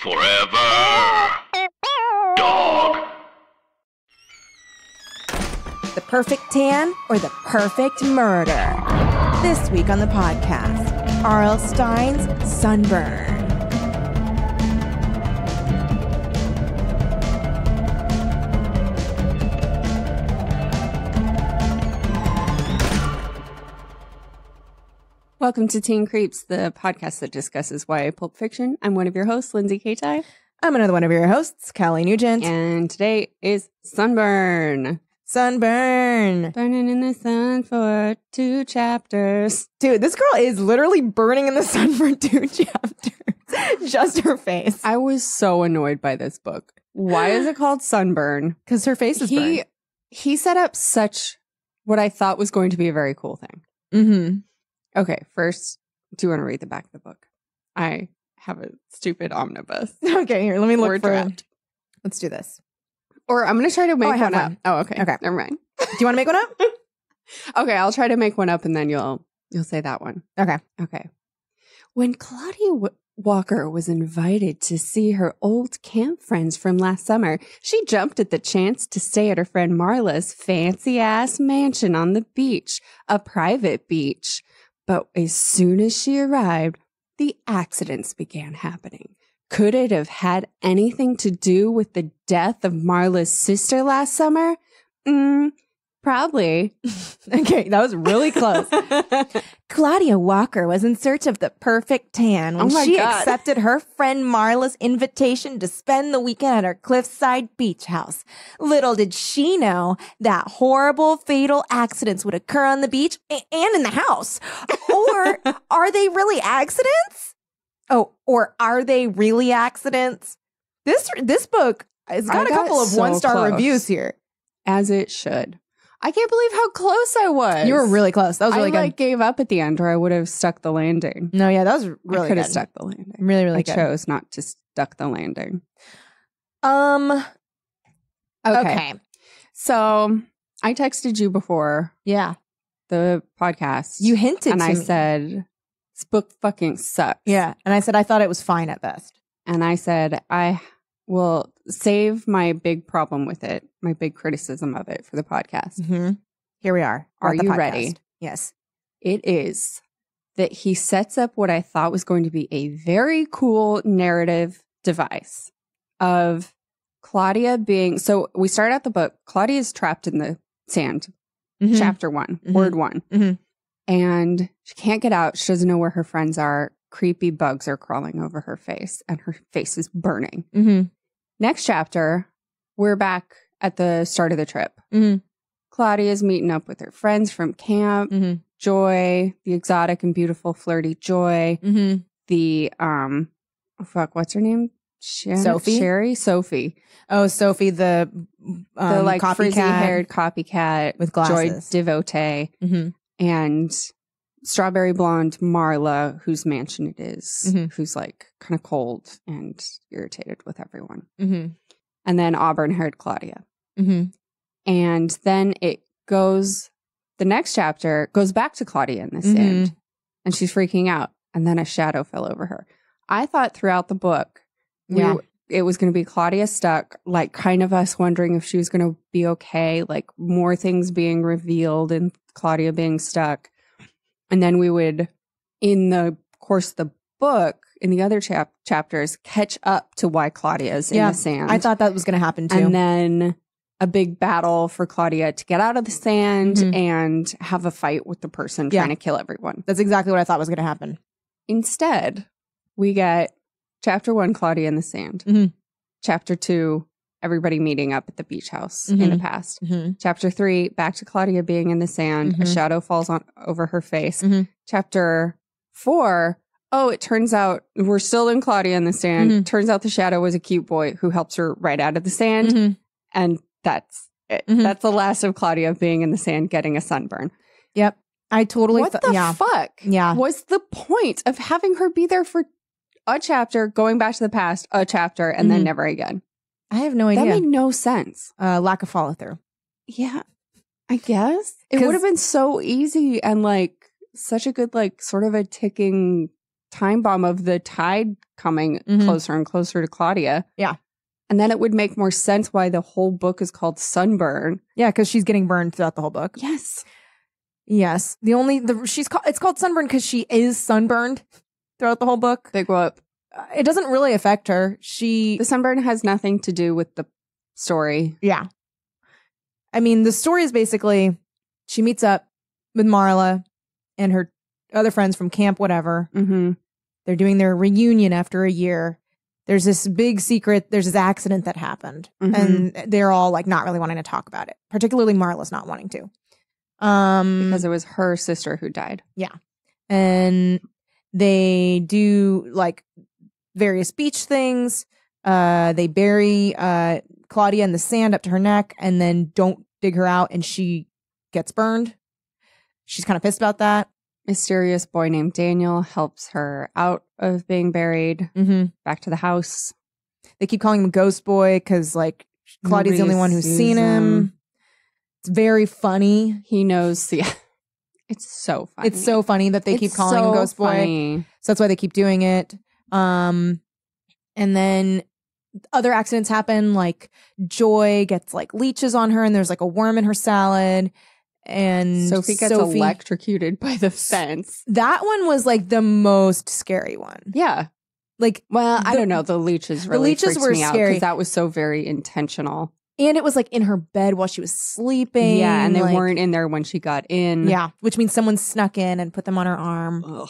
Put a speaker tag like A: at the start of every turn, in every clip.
A: Forever. Dog.
B: The perfect tan or the perfect murder? This week on the podcast, R.L. Stine's Sunburn.
C: Welcome to Teen Creeps, the podcast that discusses YA pulp fiction. I'm one of your hosts, Lindsay Kaitai.
B: I'm another one of your hosts, Callie Nugent.
C: And today is Sunburn.
B: Sunburn.
C: Burning in the sun for 2 chapters.
B: Dude, this girl is literally burning in the sun for 2 chapters. Just her face.
C: I was so annoyed by this book. Why is it called Sunburn?
B: Because her face is burned.
C: He set up such what I thought was going to be a very cool thing.
B: Mm-hmm.
C: Okay, first, do you want to read the back of the book? I have a stupid omnibus.
B: Okay, here, let me look
C: We're
B: for
C: trapped.
B: Let's do this.
C: Or I'm going to try to make
B: I have
C: one up.
B: one.
C: Oh, okay.
B: Okay.
C: Never mind.
B: Do you want to make one up?
C: Okay, I'll try to make one up and then you'll say that one.
B: Okay.
C: Okay. When Claudia Walker was invited to see her old camp friends from last summer, she jumped at the chance to stay at her friend Marla's fancy-ass mansion on the beach, a private beach. But as soon as she arrived, the accidents began happening. Could it have had anything to do with the death of Marla's sister last summer? Probably.
B: Okay, that was really close. Claudia Walker was in search of the perfect tan when she accepted her friend Marla's invitation to spend the weekend at her cliffside beach house. Little did she know that horrible, fatal accidents would occur on the beach and in the house. Or are they really accidents? Oh, or are they really accidents? This book has got a couple of 1-star reviews here.
C: As it should. I can't believe how close I was.
B: You were really close. That was really good.
C: I gave up at the end, or I would have stuck the landing.
B: No, yeah, that was really
C: I could
B: good.
C: have stuck the landing.
B: Really, really good.
C: I chose not to stuck the landing.
B: Okay.
C: So I texted you before
B: Yeah.
C: the podcast.
B: You hinted
C: and
B: to
C: I
B: me.
C: said, this book fucking sucks.
B: Yeah. And I said, I thought it was fine at best.
C: And I said, I will save my big problem with it, my big criticism of it for the podcast.
B: Mm-hmm. Here we are.
C: Are
B: at the
C: you
B: podcast.
C: ready?
B: Yes.
C: It is that he sets up what I thought was going to be a very cool narrative device of Claudia being, so we start out the book, Claudia is trapped in the sand,
B: Mhm.
C: chapter 1,
B: Mhm.
C: word 1.
B: Mhm.
C: And she can't get out. She doesn't know where her friends are. Creepy bugs are crawling over her face and her face is burning.
B: Mm-hmm.
C: Next chapter, we're back at the start of the trip.
B: Mm-hmm.
C: Claudia's meeting up with her friends from camp.
B: Mm-hmm.
C: Joy, the exotic and beautiful flirty Joy.
B: Mm-hmm.
C: The, what's her name?
B: Sophie?
C: Sherry? Sophie.
B: Oh, Sophie, the
C: The
B: copycat.
C: frizzy-haired copycat.
B: With glasses.
C: Joy devotee.
B: Mm-hmm.
C: And strawberry blonde Marla, whose mansion it is,
B: Mhm.
C: who's like kind of cold and irritated with everyone.
B: Mm-hmm.
C: And then auburn-haired Claudia.
B: Mm-hmm.
C: And then it goes, the next chapter goes back to Claudia in the
B: Mm-hmm.
C: sand. And she's freaking out. And then a shadow fell over her. I thought throughout the book, it was going to be Claudia stuck, like kind of us wondering if she was going to be okay, like more things being revealed and Claudia being stuck. And then we would, in the course of the book, in the other chapters, catch up to why Claudia is in the sand.
B: I thought that was going to happen too.
C: And then a big battle for Claudia to get out of the sand
B: Mhm.
C: and have a fight with the person trying to kill everyone.
B: That's exactly what I thought was going to happen.
C: Instead, we get chapter 1, Claudia in the sand.
B: Mhm.
C: Chapter 2, everybody meeting up at the beach house in the
B: Mhm.
C: past.
B: Mm-hmm.
C: Chapter 3, back to Claudia being in the sand. A
B: Mhm.
C: shadow falls over her face.
B: Mhm.
C: Chapter 4, it turns out we're still in Claudia in the sand.
B: Mhm.
C: Turns out the shadow was a cute boy who helps her right out of the sand.
B: Mm-hmm.
C: And that's it.
B: Mhm.
C: That's the last of Claudia being in the sand, getting a sunburn.
B: Yep. I totally
C: What the fuck
B: Yeah.
C: was the point of having her be there for a chapter, going back to the past, a chapter, and then
B: Mhm.
C: never again?
B: I have no
C: That
B: idea.
C: made no sense.
B: Lack of follow through.
C: Yeah, I guess. It
B: 'Cause-
C: would have been so easy and like such a good, like sort of a ticking time bomb of the tide coming closer and closer to Claudia.
B: Yeah.
C: And then it would make more sense why the whole book is called Sunburn.
B: Yeah, because she's getting burned throughout the whole book.
C: Yes.
B: Yes. It's called Sunburn because she is sunburned throughout the whole book.
C: They grow up.
B: It doesn't really affect her.
C: The sunburn has nothing to do with the story.
B: Yeah. I mean, the story is basically she meets up with Marla and her other friends from camp, whatever.
C: Mm-hmm.
B: They're doing their reunion after a year. There's this big secret. There's this accident that happened. And they're all like not really wanting to talk about it. Particularly Marla's not wanting to.
C: Because it was her sister who died.
B: Yeah. And they do like various beach things. They bury Claudia in the sand up to her neck and then don't dig her out and she gets burned. She's kind of pissed about that.
C: Mysterious boy named Daniel helps her out of being buried back to the house.
B: They keep calling him Ghost Boy because like Claudia's the only one who's seen him. It's very funny.
C: He knows. Yeah. It's so funny.
B: It's so funny that they keep calling him Ghost Boy. So that's why they keep doing it. And then other accidents happen. Like Joy gets like leeches on her and there's like a worm in her salad. And
C: Sophie gets electrocuted by the fence.
B: That one was like the most scary one.
C: Yeah.
B: Like,
C: well, I don't know. The leeches really freaked me out
B: scary
C: because that was so very intentional.
B: And it was like in her bed while she was sleeping.
C: Yeah, and they weren't in there when she got in.
B: Yeah, which means someone snuck in and put them on her arm.
C: Ugh.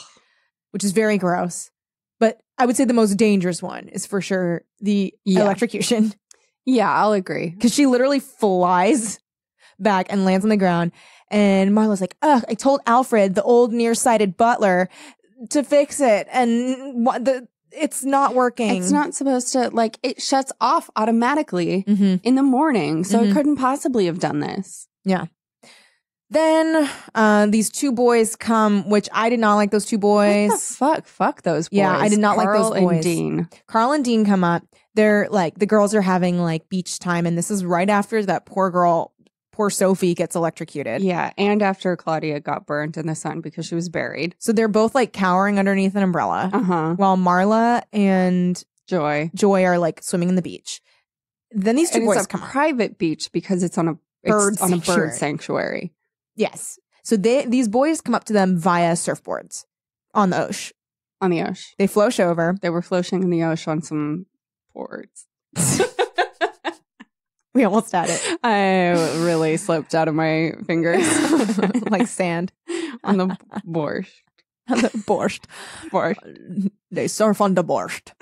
B: Which is very gross. But I would say the most dangerous one is for sure the electrocution.
C: Yeah, I'll agree.
B: Because she literally flies back and lands on the ground. And Marla's like, ugh, I told Alfred, the old nearsighted butler, to fix it. And it's not working.
C: It's not supposed to, like, it shuts off automatically in the morning. So it couldn't possibly have done this.
B: Yeah. Then these two boys come, which I did not like those two boys.
C: What the fuck? Fuck those boys.
B: Yeah, I did not like those boys.
C: And Dean.
B: Carl and Dean come up. They're like, the girls are having like beach time. And this is right after that poor Sophie gets electrocuted.
C: Yeah, and after Claudia got burnt in the sun because she was buried.
B: So they're both like cowering underneath an umbrella while Marla and
C: Joy
B: are like swimming in the beach. Then these two boys come up.
C: It's a private beach because it's on a bird sanctuary.
B: Yes. So these boys come up to them via surfboards on the ocean.
C: On the ocean.
B: They flosh over.
C: They were floating in the ocean on some boards.
B: We almost had it.
C: I really slipped out of my fingers.
B: Like sand.
C: On the borscht.
B: On the borscht.
C: Borscht.
B: They surf on the borscht.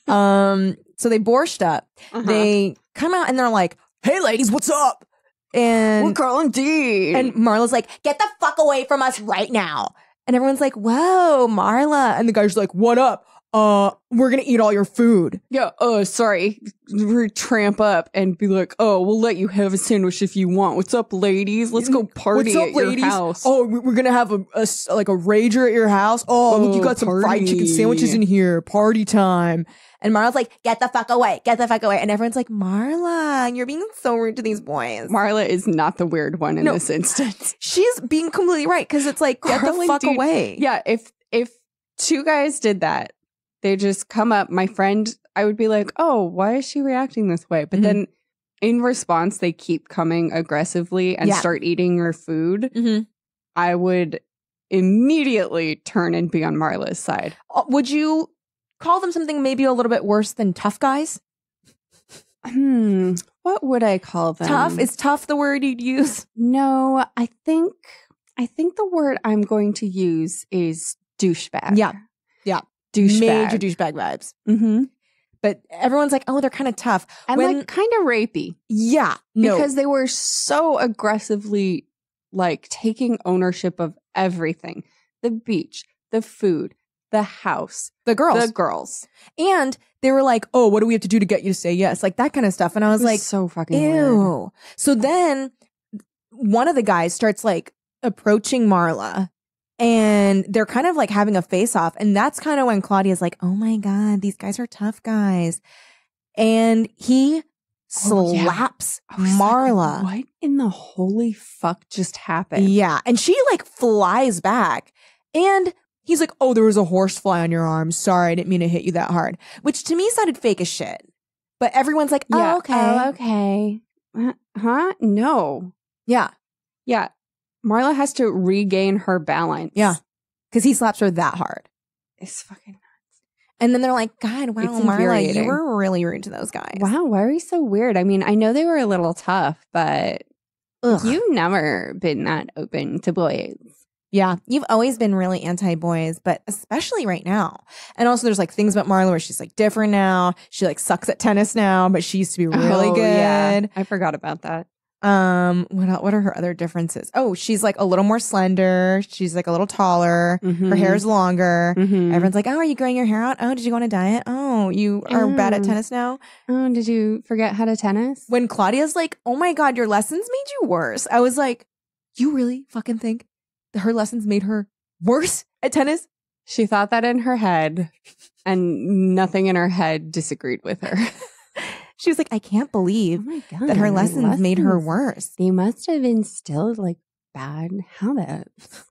B: So they borscht up. They come out and they're like, hey ladies, what's up? And
C: we're Carl and Dean.
B: And Marla's like, get the fuck away from us right now. And everyone's like, whoa, Marla. And the guy's like, what up? We're gonna eat all your food.
C: Yeah, sorry. We tramp up and be like, oh, we'll let you have a sandwich if you want. What's up, ladies? Let's go party at your house.
B: Oh, we're gonna have a rager at your house. Oh, look, you got some fried chicken sandwiches in here. Party time. And Marla's like, get the fuck away. Get the fuck away. And everyone's like, Marla, you're being so rude to these boys.
C: Marla is not the weird one in this instance.
B: She's being completely right because it's like, get the fuck away.
C: Yeah, if two guys did that, they just come up, my friend, I would be like, oh, why is she reacting this way? But then in response, they keep coming aggressively and start eating her food. I would immediately turn and be on Marla's side.
B: Would you call them something maybe a little bit worse than tough guys?
C: What would I call them?
B: Tough? Is tough the word you'd use?
C: No, I think the word I'm going to use is douchebag.
B: Yeah. Douchebag. Major douchebag vibes. But everyone's like, oh, they're kind of tough.
C: And like kind of rapey.
B: Yeah.
C: Because they were so aggressively like taking ownership of everything. The beach, the food, the house,
B: the girls. And they were like, oh, what do we have to do to get you to say yes? Like that kind of stuff. And I was like,
C: so fucking
B: ew.
C: weird.
B: So then one of the guys starts like approaching Marla. And they're kind of like having a face off. And that's kind of when Claudia's like, oh my God, these guys are tough guys. And he slaps Marla.
C: Like, what in the holy fuck just happened?
B: Yeah. And she like flies back. And He's like, oh, there was a horsefly on your arm. Sorry, I didn't mean to hit you that hard. Which to me sounded fake as shit. But everyone's like, oh, okay.
C: Oh, okay. Huh? No.
B: Yeah.
C: Yeah. Marla has to regain her balance.
B: Yeah. Because he slaps her that hard.
C: It's fucking nuts.
B: And then they're like, God, wow,
C: It's
B: Marla,
C: infuriating.
B: you were really rude to those guys.
C: Wow, why are you so weird? I mean, I know they were a little tough, but you've never been that open to boys.
B: Yeah, you've always been really anti-boys, but especially right now. And also there's like things about Marla where she's like different now. She like sucks at tennis now, but she used to be really good.
C: Yeah. I forgot about that.
B: What are her other differences? Oh, she's like a little more slender. She's like a little taller.
C: Mm-hmm.
B: Her hair's longer.
C: Mm-hmm.
B: Everyone's like, oh, are you growing your hair out? Oh, did you go on a diet? Oh, you are bad at tennis now?
C: Oh, did you forget how to tennis?
B: When Claudia's like, oh my God, your lessons made you worse. I was like, you really fucking think that her lessons made her worse at tennis?
C: She thought that in her head, and nothing in her head disagreed with her.
B: She was like, I can't believe that her lessons made her worse.
C: They must have instilled like bad habits.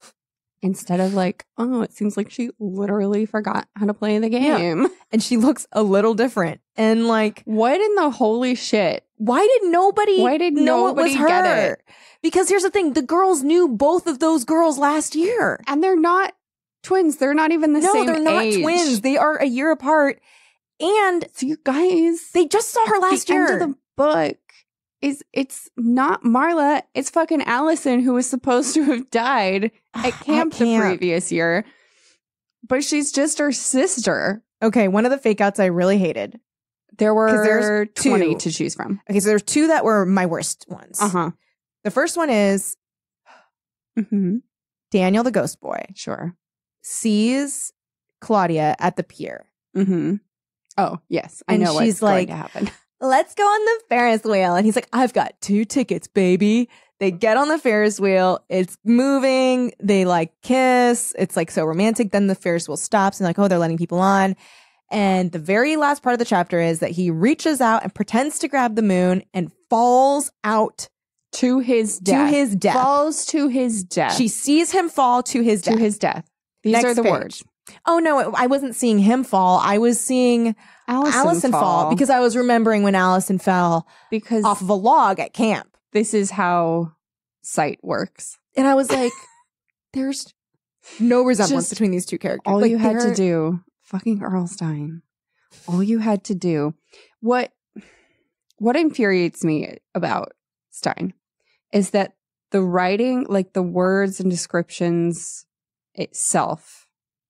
C: Instead of like, oh, it seems like she literally forgot how to play the game.
B: Yeah. And she looks a little different. And like,
C: what in the holy shit?
B: Why did nobody know it was her?
C: Get it?
B: Because here's the thing. The girls knew both of those girls last year.
C: And they're not twins. They're not even the same age.
B: No, they're not twins. They are a year apart. And
C: so you guys,
B: they just saw her last year.
C: The end of the book it's not Marla. It's fucking Allison, who was supposed to have died at camp the previous year. But she's just her sister.
B: Okay, one of the fake outs I really hated.
C: There were 20 to choose from.
B: Okay, so there's two that were my worst ones.
C: Uh-huh.
B: The first one is Daniel, the ghost boy.
C: Sure.
B: Sees Claudia at the pier.
C: Mm-hmm. Oh, yes. I know what's going to happen.
B: Let's go on the Ferris wheel. And he's like, I've got 2 tickets, baby. They get on the Ferris wheel. It's moving. They like kiss. It's like so romantic. Then the Ferris wheel stops and like, oh, they're letting people on. And the very last part of the chapter is that he reaches out and pretends to grab the moon and falls out
C: to his death. Falls to his death.
B: She sees him fall to his death.
C: To his death. These are the words.
B: Oh, no, I wasn't seeing him fall. I was seeing Allison fall because I was remembering when Allison fell off of a log at camp.
C: This is how sight works.
B: And I was like, there's no resemblance between these two characters.
C: All you had to do, fucking Earl Stine, all you had to do, what infuriates me about Stine is that the writing, like the words and descriptions itself,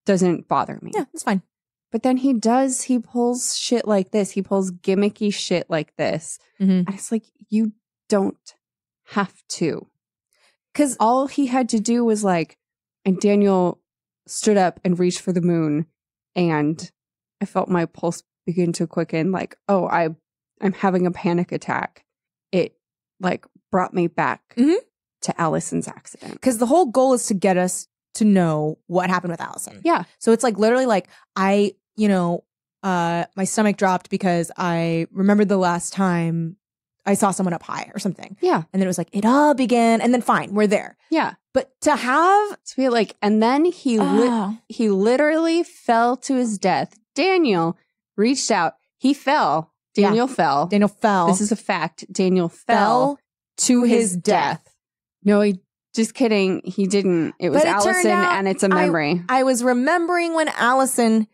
C: doesn't bother me.
B: Yeah, it's fine.
C: But then he pulls shit like this. He pulls gimmicky shit like this.
B: Mm-hmm.
C: And it's like, you don't have to.
B: Because
C: all he had to do was like, and Daniel stood up and reached for the moon. And I felt my pulse begin to quicken. Like, oh, I'm having a panic attack. It like brought me back to Allison's accident.
B: Because the whole goal is to get us to know what happened with Allison.
C: Yeah.
B: So it's like literally like my stomach dropped because I remembered the last time I saw someone up high or something.
C: Yeah.
B: And then it was like, it all began. And then fine, we're there.
C: Yeah.
B: But to be
C: like, and then he literally fell to his death. Daniel reached out. He fell. Daniel fell.
B: Daniel fell.
C: This is a fact. Daniel fell
B: to his death.
C: No, just kidding. He didn't. It was Allison, and it's a memory.
B: I was remembering when Allison...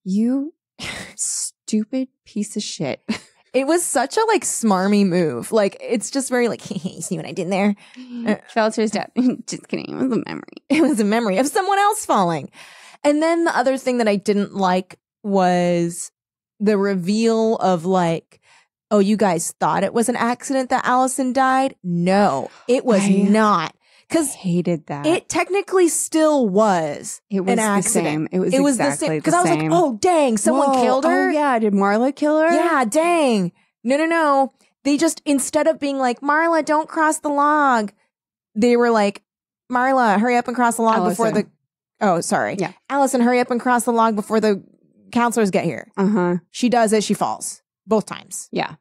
C: You stupid piece of shit.
B: It was such a like smarmy move. Like, it's just very like, hey, see what I did there?
C: Fell to his death. Just kidding. It was a memory.
B: It was a memory of someone else falling. And then the other thing that I didn't like was the reveal of like, oh, you guys thought it was an accident that Allison died? No, it was not. Because
C: hated that.
B: It technically still was an accident.
C: It was exactly the same.
B: Because I was like, oh, dang, someone killed her?
C: Oh, yeah. Did Marla kill her?
B: Yeah, dang. No. They just, instead of being like, Marla, don't cross the log, they were like, Marla, hurry up and cross the log before the... Oh, sorry.
C: Yeah.
B: Allison, hurry up and cross the log before the counselors get here.
C: Uh-huh.
B: She does it. She falls. Both times.
C: Yeah.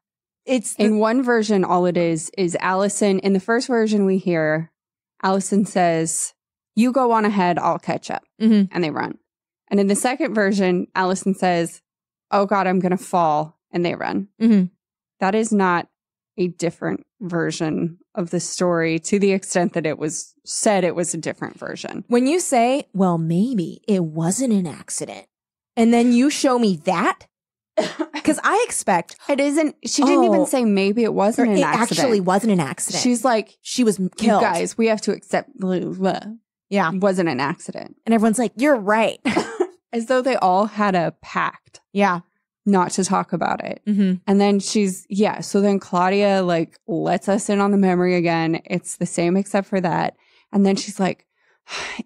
C: In one version, all it is Allison. In the first version we hear... Allison says, you go on ahead, I'll catch up.
B: Mm-hmm.
C: And they run. And in the second version, Allison says, "Oh God, I'm going to fall." And they run.
B: Mm-hmm.
C: That is not a different version of the story to the extent that it was said it was a different version.
B: When you say, well, maybe it wasn't an accident, and then you show me that, because I expect
C: it isn't. She didn't even say maybe it wasn't an accident.
B: It actually wasn't an accident.
C: She's like,
B: she was killed.
C: You guys, we have to accept.
B: Yeah,
C: it wasn't an accident.
B: And everyone's like, you're right.
C: As though they all had a pact.
B: Yeah.
C: Not to talk about it.
B: Mm-hmm.
C: And then so then Claudia like lets us in on the memory again. It's the same except for that. And then she's like,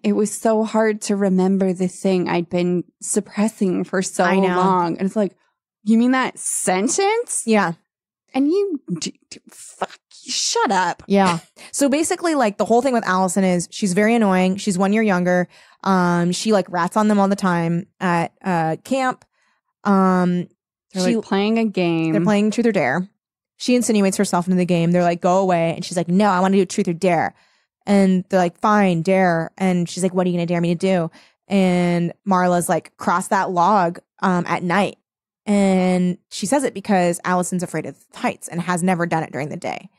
C: it was so hard to remember the thing I'd been suppressing for so long. And it's like, you mean that sentence?
B: Yeah.
C: And you shut up.
B: Yeah. So basically, like, the whole thing with Allison is she's very annoying. She's 1 year younger. She like rats on them all the time at camp.
C: They're like playing a game.
B: They're playing Truth or Dare. She insinuates herself into the game. They're like, go away. And she's like, no, I want to do Truth or Dare. And they're like, fine, dare. And she's like, what are you going to dare me to do? And Marla's like, cross that log at night. And she says it because Allison's afraid of heights and has never done it during the day.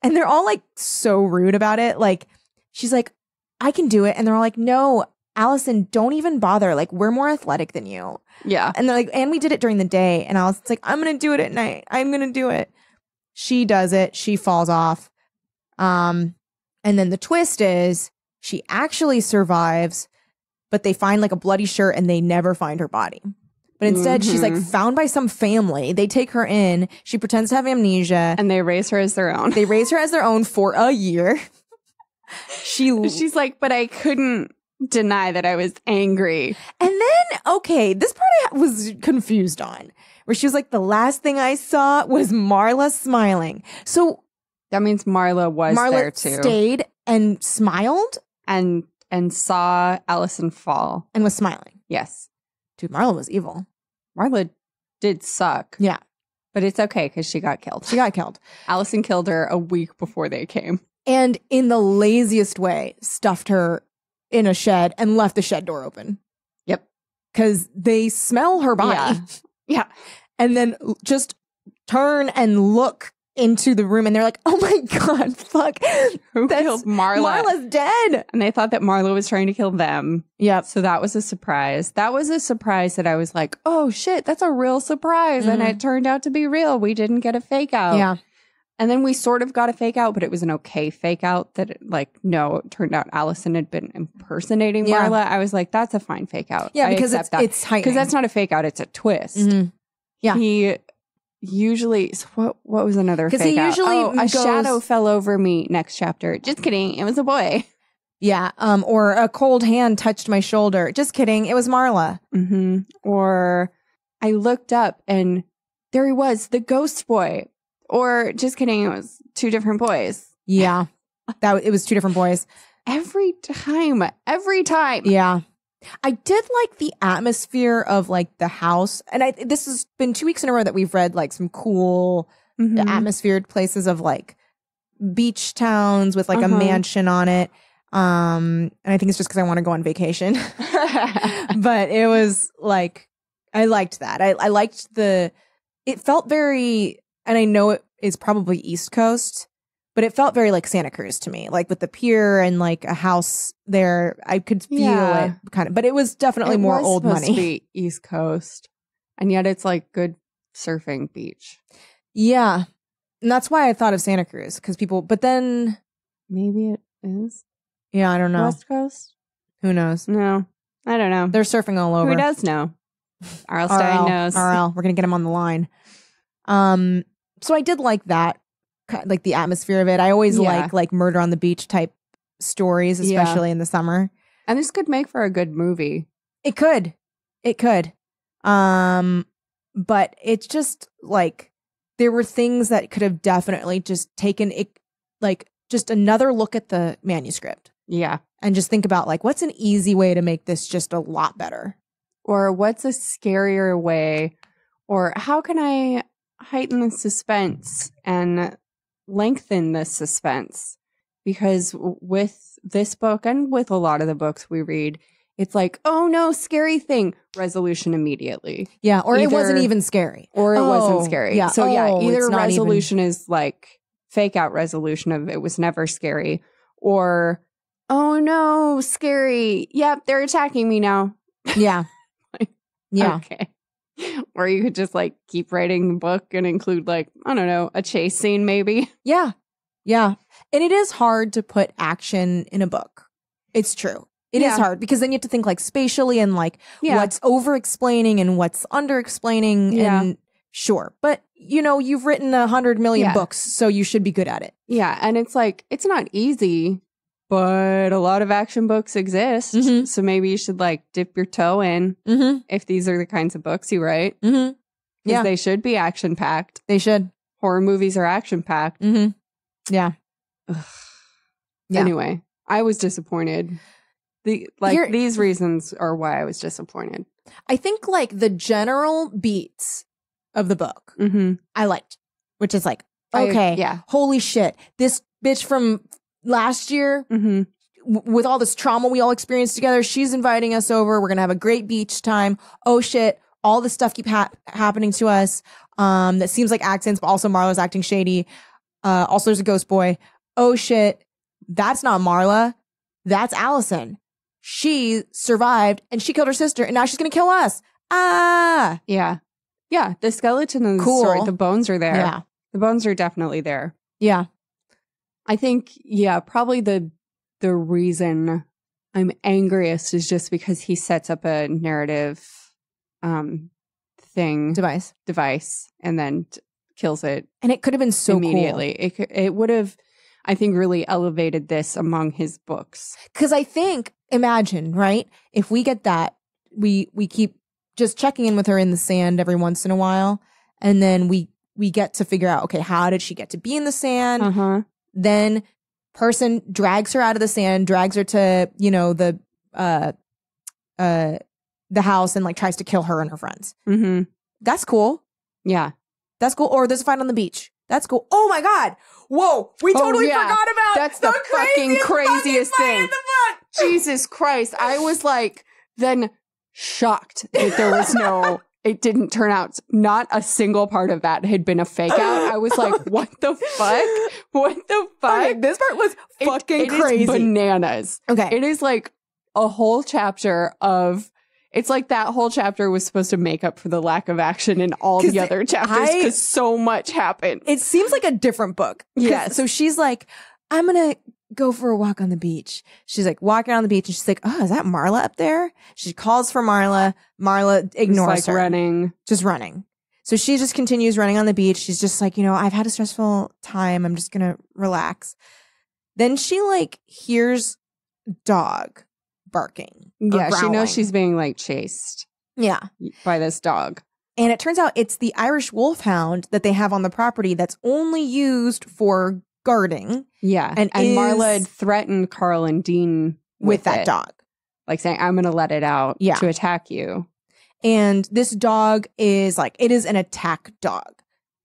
B: And they're all like so rude about it. Like, she's like, I can do it. And they're all like, no, Allison, don't even bother. Like, we're more athletic than you.
C: Yeah.
B: And they're like, and we did it during the day. And Allison's like, I'm going to do it at night. I'm going to do it. She does it. She falls off. And then the twist is she actually survives, but they find like a bloody shirt and they never find her body. But instead, she's like found by some family. They take her in. She pretends to have amnesia.
C: And they raise her as their own.
B: They raise her as their own for a year.
C: She's like, but I couldn't deny that I was angry.
B: And then, okay, this part I was confused on, where she was like, the last thing I saw was Marla smiling. So
C: that means Marla was there too.
B: Stayed and smiled
C: and saw Allison fall
B: and was smiling.
C: Yes.
B: Dude, Marla was evil.
C: Marla did suck.
B: Yeah.
C: But it's okay because she got killed.
B: She got killed.
C: Allison killed her a week before they came.
B: And in the laziest way, stuffed her in a shed and left the shed door open.
C: Yep.
B: Because they smell her body.
C: Yeah.
B: And then just turn and look into the room and they're like, oh my God, fuck.
C: Who killed Marla?
B: Marla's dead.
C: And they thought that Marla was trying to kill them.
B: Yep.
C: So that was a surprise. That was a surprise that I was like, oh shit, that's a real surprise. And it turned out to be real. We didn't get a fake out.
B: Yeah.
C: And then we sort of got a fake out, but it was an okay fake out that it turned out Allison had been impersonating Marla. I was like, that's a fine fake out.
B: Yeah, because it's heightening.
C: Because that's not a fake out, it's a twist.
B: Mm-hmm. Yeah.
C: He usually, what was another fake out?
B: Because he usually
C: a shadow fell over me next chapter. Just kidding. It was a boy.
B: Yeah. Or a cold hand touched my shoulder. Just kidding. It was Marla.
C: Mm-hmm. Or I looked up and there he was, the ghost boy. Or just kidding, it was two different boys.
B: Yeah. It was two different boys.
C: Every time.
B: Yeah. I did like the atmosphere of like the house. And this has been 2 weeks in a row that we've read like some cool atmosphered places of like beach towns with like a mansion on it. And I think it's just because I want to go on vacation. But it was like, I liked that. I liked it felt very, and I know it is probably East Coast, but it felt very like Santa Cruz to me, like with the pier and like a house there. I could feel it kind of, but it was definitely more old money.
C: To be East Coast, and yet it's like good surfing beach.
B: Yeah, and that's why I thought of Santa Cruz because but then
C: maybe it is.
B: Yeah, I don't know.
C: West Coast?
B: Who knows?
C: No, I don't know. They're
B: surfing all over.
C: Who does know? RL Stine knows.
B: RL, we're gonna get him on the line. So I did like that, like the atmosphere of it. I always like murder on the beach type stories, especially in the summer.
C: And this could make for a good movie.
B: It could. But it's just like there were things that could have definitely just taken it, like just another look at the manuscript.
C: Yeah.
B: And just think about like, what's an easy way to make this just a lot better?
C: Or what's a scarier way? Or how can I heighten the suspense and lengthen the suspense? Because with this book and with a lot of the books we read, it's like, oh no, scary thing. Resolution immediately.
B: Yeah. Or it wasn't even scary.
C: Or it wasn't scary.
B: Yeah.
C: So either resolution
B: even...
C: is like fake out resolution of it was never scary, or oh no, scary. Yep, they're attacking me now.
B: Yeah. Yeah.
C: Okay. Or you could just like keep writing the book and include like, I don't know, a chase scene maybe.
B: Yeah. Yeah. And it is hard to put action in a book. It's true. It is hard because then you have to think like spatially and like what's over explaining and what's under explaining. And sure. But you know, you've written 100 million books, so you should be good at it.
C: Yeah. And it's like, it's not easy, but a lot of action books exist.
B: Mm-hmm.
C: So maybe you should like dip your toe in if these are the kinds of books you write.
B: Mm-hmm.
C: Because they should be action packed.
B: They should.
C: Horror movies are action packed.
B: Mm-hmm. Yeah.
C: Anyway, I was disappointed. These reasons are why I was disappointed.
B: I think like the general beats of the book I liked, which is like, okay, holy shit, this bitch from last year with all this trauma we all experienced together, she's inviting us over. We're going to have a great beach time. Oh shit, all this stuff keep happening to us that seems like accidents, but also Marla's acting shady. Also, there's a ghost boy. Oh shit, that's not Marla. That's Allison. She survived and she killed her sister and now she's going to kill us. Ah.
C: Yeah. Yeah. The skeleton in the story, the bones are there. Yeah. The bones are definitely there.
B: Yeah.
C: I think, probably the reason I'm angriest is just because he sets up a narrative device and then kills it.
B: And it could have been so
C: immediately.
B: Cool.
C: It would have, I think, really elevated this among his books.
B: Because I think, imagine, right? If we get that, we keep just checking in with her in the sand every once in a while. And then we get to figure out, okay, how did she get to be in the sand? Then person drags her out of the sand, drags her to, you know, the house and like tries to kill her and her friends. That's cool.
C: Yeah.
B: That's cool. Or there's a fight on the beach. That's cool. Oh my God. Whoa. We totally forgot about
C: that's the fucking craziest thing. Jesus Christ. I was like, then shocked that there was it didn't turn out, not a single part of that had been a fake out. I was like, what the fuck? What the fuck?
B: Okay, this part was fucking crazy.
C: It is bananas.
B: Okay.
C: It is like a whole chapter of, it's like that whole chapter was supposed to make up for the lack of action in all the other chapters because so much happened.
B: It seems like a different book.
C: Yes.
B: So she's like, I'm going to go for a walk on the beach. She's like walking on the beach and she's like, oh, is that Marla up there? She calls for Marla. Marla ignores her. Just running. So she just continues running on the beach. She's just like, you know, I've had a stressful time. I'm just going to relax. Then she like hears dog barking.
C: Yeah, she knows she's being like chased.
B: Yeah.
C: By this dog.
B: And it turns out it's the Irish wolfhound that they have on the property that's only used for guarding.
C: Yeah. And Marla had threatened Carl and Dean
B: with that dog.
C: Like saying, I'm going to let it out to attack you.
B: And this dog is like, it is an attack dog.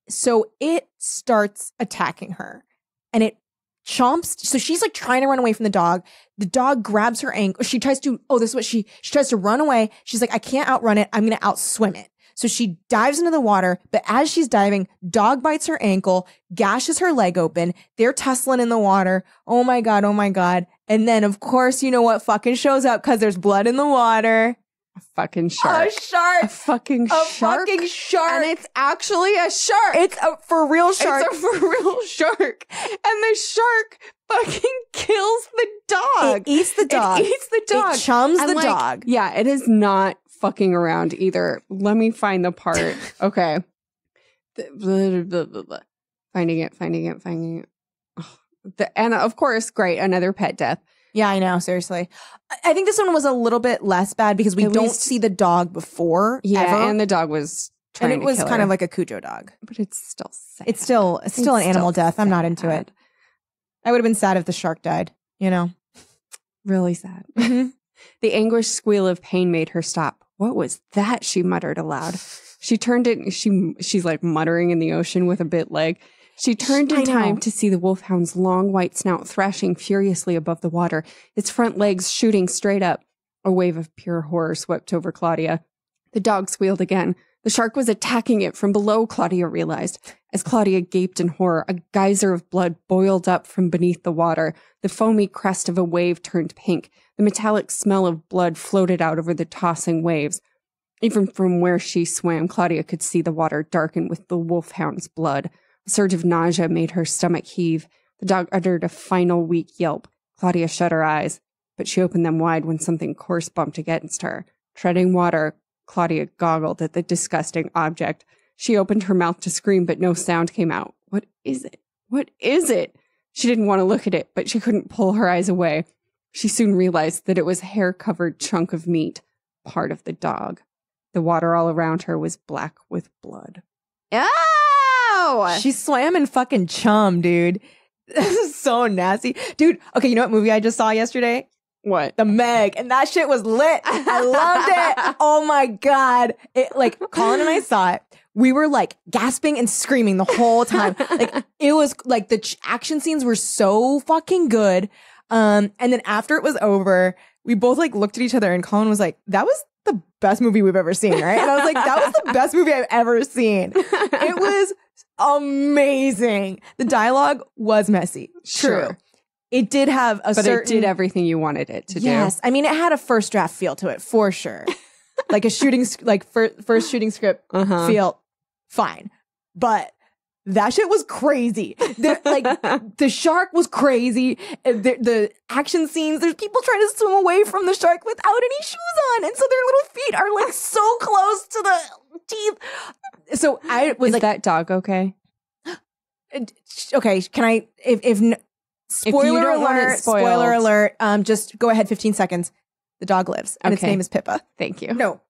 B: So it starts attacking her and it chomps. So she's like trying to run away from the dog. The dog grabs her ankle. She tries to, this is what she tries to run away. She's like, I can't outrun it. I'm going to outswim it. So she dives into the water, but as she's diving, dog bites her ankle, gashes her leg open. They're tussling in the water. Oh my God. Oh my God. And then of course, you know what fucking shows up because there's blood in the water.
C: A fucking shark.
B: A shark.
C: A fucking shark.
B: Fucking shark.
C: And it's actually a shark.
B: It's a for real shark.
C: It's a for real shark. And the shark fucking kills the dog.
B: It eats the dog.
C: It eats the dog.
B: It chums the dog.
C: Yeah, it is not fucking around either. Let me find the part. Okay. Finding it. Oh, and of course, great, another pet death.
B: Yeah, I know. Seriously. I think this one was a little bit less bad because we don't see the dog before.
C: Yeah,
B: ever.
C: And the dog was trying to kill her.
B: And it was kind of like a Cujo dog.
C: But it's still sad.
B: It's still an animal death. I'm not into it. I would have been sad if the shark died, you know?
C: Really sad. The anguished squeal of pain made her stop. What was that? She muttered aloud. She turned it. She's like muttering in the ocean with a bit leg. She turned in time to see the wolfhound's long white snout thrashing furiously above the water, its front legs shooting straight up. A wave of pure horror swept over Claudia. The dog squealed again. The shark was attacking it from below, Claudia realized. As Claudia gaped in horror, a geyser of blood boiled up from beneath the water. The foamy crest of a wave turned pink. The metallic smell of blood floated out over the tossing waves. Even from where she swam, Claudia could see the water darken with the wolfhound's blood. A surge of nausea made her stomach heave. The dog uttered a final weak yelp. Claudia shut her eyes, but she opened them wide when something coarse bumped against her. Treading water, Claudia goggled at the disgusting object. She opened her mouth to scream, but no sound came out. What is it? What is it? She didn't want to look at it, but she couldn't pull her eyes away. She soon realized that it was a hair-covered chunk of meat, part of the dog. The water all around her was black with blood.
B: Oh! She swam in fucking chum, dude. This is so nasty. Dude, okay, you know what movie I just saw yesterday?
C: What?
B: The Meg. And that shit was lit. I loved it. Oh my God. Colin and I saw it. We were like gasping and screaming the whole time. Like it was like the action scenes were so fucking good. And then after it was over, we both like looked at each other and Colin was like, that was the best movie we've ever seen, right? And I was like, that was the best movie I've ever seen. It was amazing. The dialogue was messy. True.
C: Sure.
B: It did have
C: but it did everything you wanted it to do.
B: Yes. I mean, it had a first draft feel to it, for sure. Like a shooting, first shooting script feel, fine. But that shit was crazy. The shark was crazy. The action scenes, there's people trying to swim away from the shark without any shoes on. And so their little feet are like so close to the teeth. So I was
C: Is that dog okay?
B: Okay, can I, spoiler alert, just go ahead 15 seconds. The dog lives and its name is Pippa.
C: Thank you.
B: No.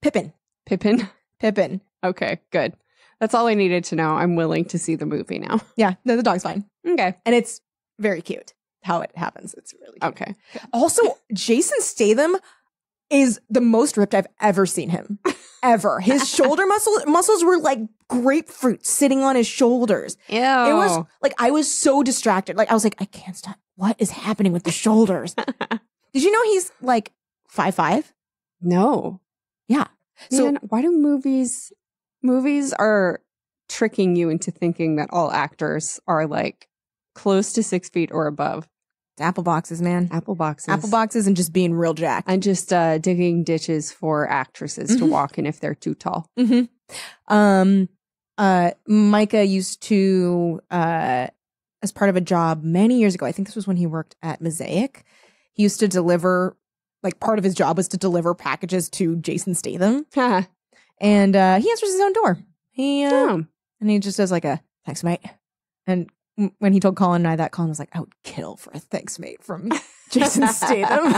B: Pippin.
C: Pippin. Okay, good. That's all I needed to know. I'm willing to see the movie now.
B: Yeah, no, the dog's fine.
C: Okay.
B: And it's very cute how it happens. It's really cute.
C: Okay.
B: Also, Jason Statham is the most ripped I've ever seen him. Ever. His shoulder muscles were like grapefruit sitting on his shoulders.
C: Ew.
B: It was like, I was so distracted. Like, I was like, I can't stop. What is happening with the shoulders? Did you know he's like 5'5"?
C: No.
B: Yeah. So
C: man, why do movies are tricking you into thinking that all actors are like close to 6 feet or above?
B: It's apple boxes, man.
C: Apple boxes.
B: Apple boxes and just being real jacked.
C: And just digging ditches for actresses to walk in if they're too tall.
B: Mm-hmm. Micah used to, as part of a job many years ago, I think this was when he worked at Mosaic, he used to deliver, like part of his job was to deliver packages to Jason Statham. And he answers his own door. And he just does like a, thanks, mate. And when he told Colin and I that, Colin was like, I would kill for a thanks, mate from Jason Statham.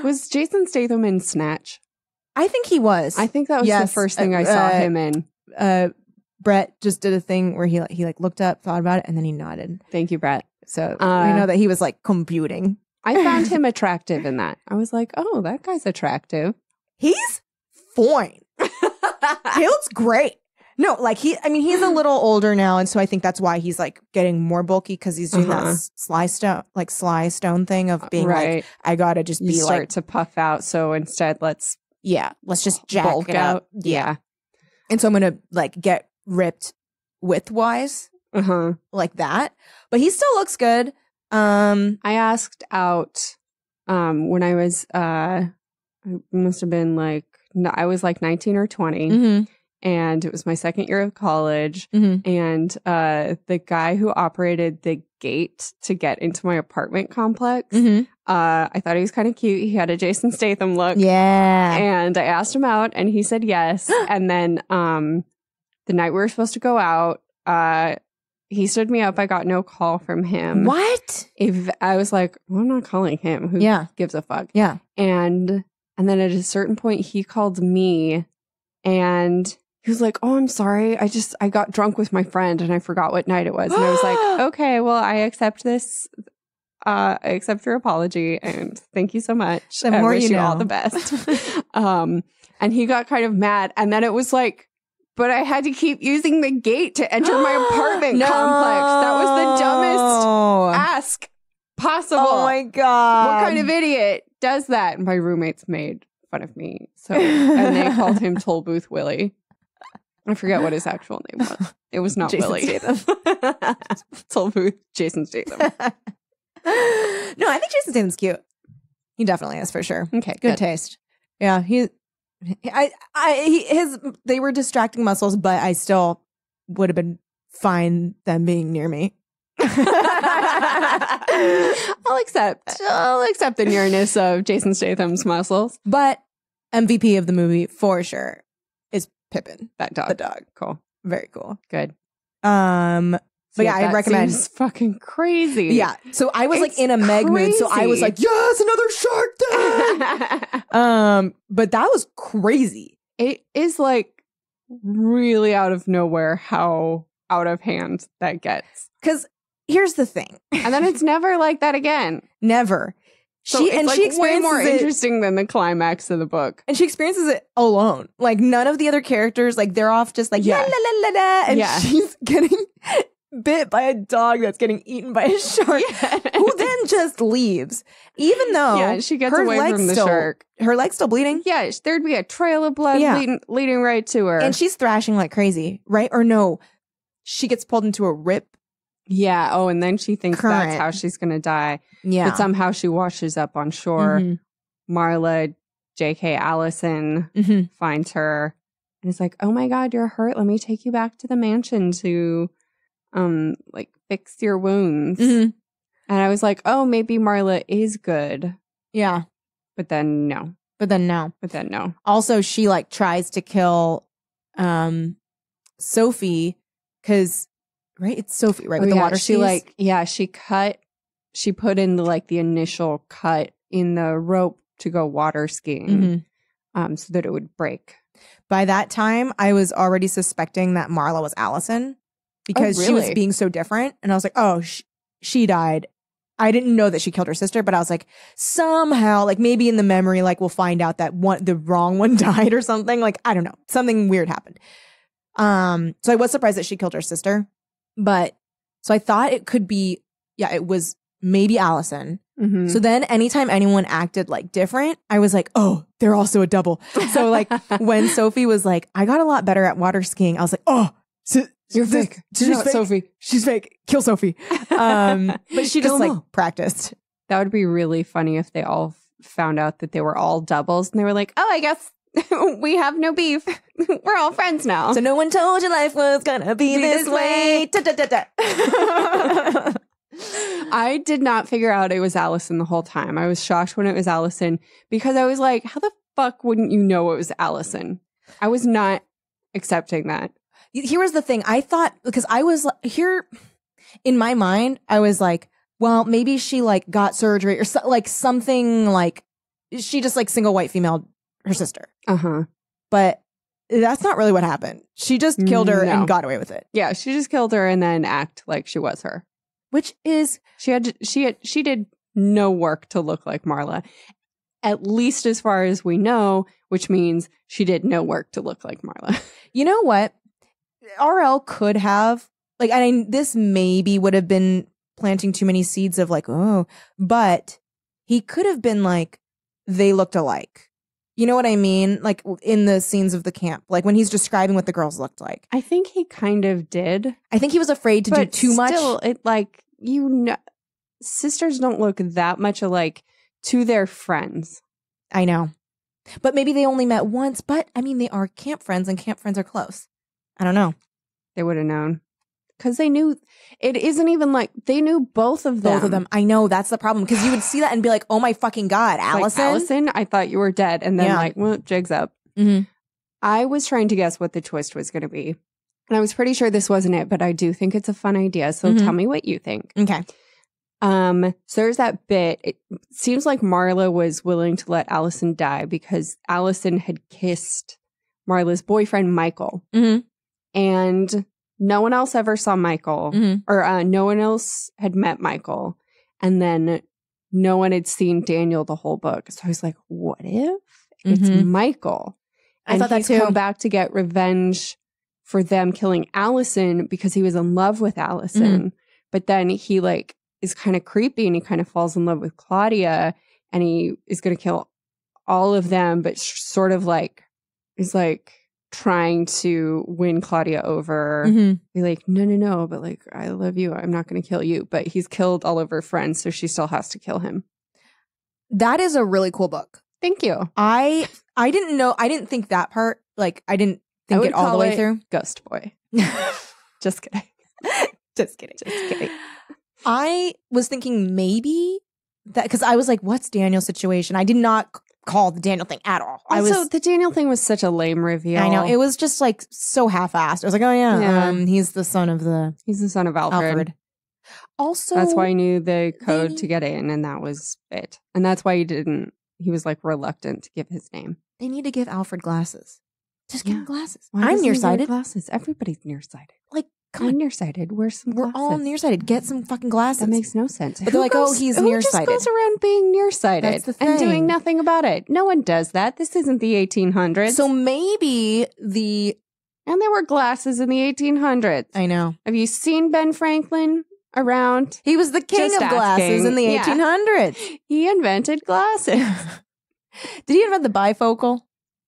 C: Was Jason Statham in Snatch?
B: I think he was.
C: I think that was the first thing I saw him in.
B: Brett just did a thing where he looked up, thought about it, and then he nodded.
C: Thank you, Brett.
B: So we know that he was like computing.
C: I found him attractive in that. I was like, oh, that guy's attractive.
B: He's fine. He looks great. No, like he's a little older now, and so I think that's why he's like getting more bulky because he's doing that Sly Stone thing of being like, I gotta just be
C: start to puff out. So instead, let's
B: just jack
C: bulk
B: it out.
C: Yeah.
B: And so I'm gonna like get ripped width-wise, like that. But he still looks good.
C: I asked out when I was I must have been like I was like 19 or 20. And it was my second year of college. And the guy who operated the gate to get into my apartment complex, I thought he was kind of cute. He had a Jason Statham look.
B: Yeah.
C: And I asked him out and he said yes. And then the night we were supposed to go out, he stood me up. I got no call from him.
B: What?
C: I was like, well, I'm not calling him. Who gives a fuck?
B: Yeah.
C: And then at a certain point, he called me and he was like, oh, I'm sorry. I got drunk with my friend and I forgot what night it was. And I was like, okay, well, I accept this. I accept your apology and thank you so much.
B: The more
C: wish
B: you know.
C: all the best. And he got kind of mad. And then it was like, but I had to keep using the gate to enter my apartment complex. That was the dumbest ask possible?
B: Oh my God.
C: What kind of idiot does that? My roommates made fun of me. And they called him Tollbooth Willie. I forget what his actual name was. It was not
B: Jason
C: Willie.
B: Statham.
C: Tollbooth Jason Statham.
B: No, I think Jason Statham's cute. He definitely is, for sure.
C: Okay,
B: good taste. Yeah, they were distracting muscles, but I still would have been fine them being near me.
C: I'll accept the nearness of Jason Statham's muscles.
B: But MVP of the movie for sure is Pippin,
C: that dog.
B: The dog.
C: Cool.
B: Very cool.
C: Good.
B: But yeah, I'd recommend.
C: Seems fucking crazy.
B: Yeah. So I was like in a Meg mood, so I was like, yes, another shark tank. But that was crazy.
C: It is like really out of nowhere how out of hand that gets.
B: Because here's the thing,
C: and then it's never like that again.
B: Never.
C: So she experiences way more interesting than the climax of the book.
B: And she experiences it alone. Like none of the other characters, like they're off just like la la la la la, and she's getting bit by a dog that's getting eaten by a shark, who then just leaves, even though
C: she gets away from the shark.
B: Her leg's still bleeding.
C: Yeah, there'd be a trail of blood leading right to her,
B: and she's thrashing like crazy, right? Or no, she gets pulled into a rip.
C: Yeah. Oh, and then she thinks that's how she's gonna die.
B: Yeah,
C: but somehow she washes up on shore. Marla, J.K. Allison finds her and is like, "Oh my God, you're hurt. Let me take you back to the mansion to like fix your wounds." And I was like, oh, maybe Marla is good.
B: Yeah.
C: But then no.
B: Also, she like tries to kill Sophie because it's Sophie, right? With the water skis.
C: She put in the initial cut in the rope to go water skiing so that it would break.
B: By that time, I was already suspecting that Marla was Allison. Because she was being so different. And I was like, oh, she died. I didn't know that she killed her sister, but I was like, somehow, like maybe in the memory, like we'll find out that the wrong one died or something. Like, I don't know. Something weird happened. So I was surprised that she killed her sister. But so I thought it could be, it was maybe Allison. So then anytime anyone acted like different, I was like, oh, they're also a double. So like when Sophie was like, I got a lot better at water skiing, I was like, oh,
C: you're fake. She's not fake. Sophie.
B: She's fake. Kill Sophie. But she just practiced.
C: That would be really funny if they all found out that they were all doubles and they were like, oh, I guess we have no beef. We're all friends now.
B: So no one told you life was gonna be this way.
C: I did not figure out it was Allison the whole time. I was shocked when it was Allison because I was like, how the fuck wouldn't you know it was Allison? I was not accepting that.
B: Here was the thing. I thought, because I was here in my mind, I was like, well, maybe she like got surgery or something like she just like single white female her sister. But that's not really what happened. She just killed her and got away with it.
C: Yeah, she just killed her and then act like she was her.
B: Which is
C: she did no work to look like Marla. At least as far as we know, which means she did no work to look like Marla.
B: You know what? RL could have, this maybe would have been planting too many seeds of but he could have been like, they looked alike. You know what I mean? Like in the scenes of the camp, like when he's describing what the girls looked like.
C: I think he kind of did.
B: I think he was afraid to do too much.
C: Sisters don't look that much alike to their friends.
B: I know. But maybe they only met once, but I mean, they are camp friends and camp friends are close. I don't know.
C: They would have known. Because they knew, it isn't even like, they knew both of them.
B: Both of them. I know, that's the problem. Because you would see that and be like, oh my fucking God, Allison?
C: Allison, I thought you were dead. And then well, jig's up. I was trying to guess what the twist was going to be. And I was pretty sure this wasn't it, but I do think it's a fun idea. So tell me what you think.
B: Okay.
C: So there's that bit. It seems like Marla was willing to let Allison die because Allison had kissed Marla's boyfriend, Michael. And no one else ever saw Michael, or no one else had met Michael. And then no one had seen Daniel the whole book. So I was like, what if it's Michael?
B: I thought that too.
C: Come back to get revenge for them killing Allison because he was in love with Allison. But then he is kind of creepy and he kind of falls in love with Claudia and he is going to kill all of them, but sort of like is like trying to win Claudia over. Be like, no, but like, I love you. I'm not going to kill you. But he's killed all of her friends, so she still has to kill him.
B: That is a really cool book.
C: Thank you.
B: I didn't think that part. Like, I didn't think it all the way through.
C: Ghost Boy. Just kidding.
B: Just kidding. I was thinking maybe that, because I was like, what's Daniel's situation? I did not call the Daniel thing at all.
C: The Daniel thing was such a lame reveal.
B: I know. It was just like so half-assed. I was like, oh yeah. He's the son of
C: Alfred.
B: Also,
C: that's why I knew the code to get in, and that was it. And that's why he was like reluctant to give his name.
B: They need to give Alfred glasses. Just give him glasses.
C: Why
B: I'm nearsighted.
C: Glasses. Everybody's nearsighted.
B: Like,
C: I'm nearsighted. Wear some glasses.
B: We're all nearsighted. Get some fucking glasses.
C: That makes no sense.
B: But they're like, he's nearsighted.
C: Who just goes around being nearsighted
B: That's the thing.
C: and doing nothing about it? No one does that. This isn't the 1800s.
B: So maybe
C: And there were glasses in the 1800s.
B: I know.
C: Have you seen Ben Franklin around?
B: He was the king of glasses in the 1800s.
C: He invented glasses.
B: Did he invent the bifocal?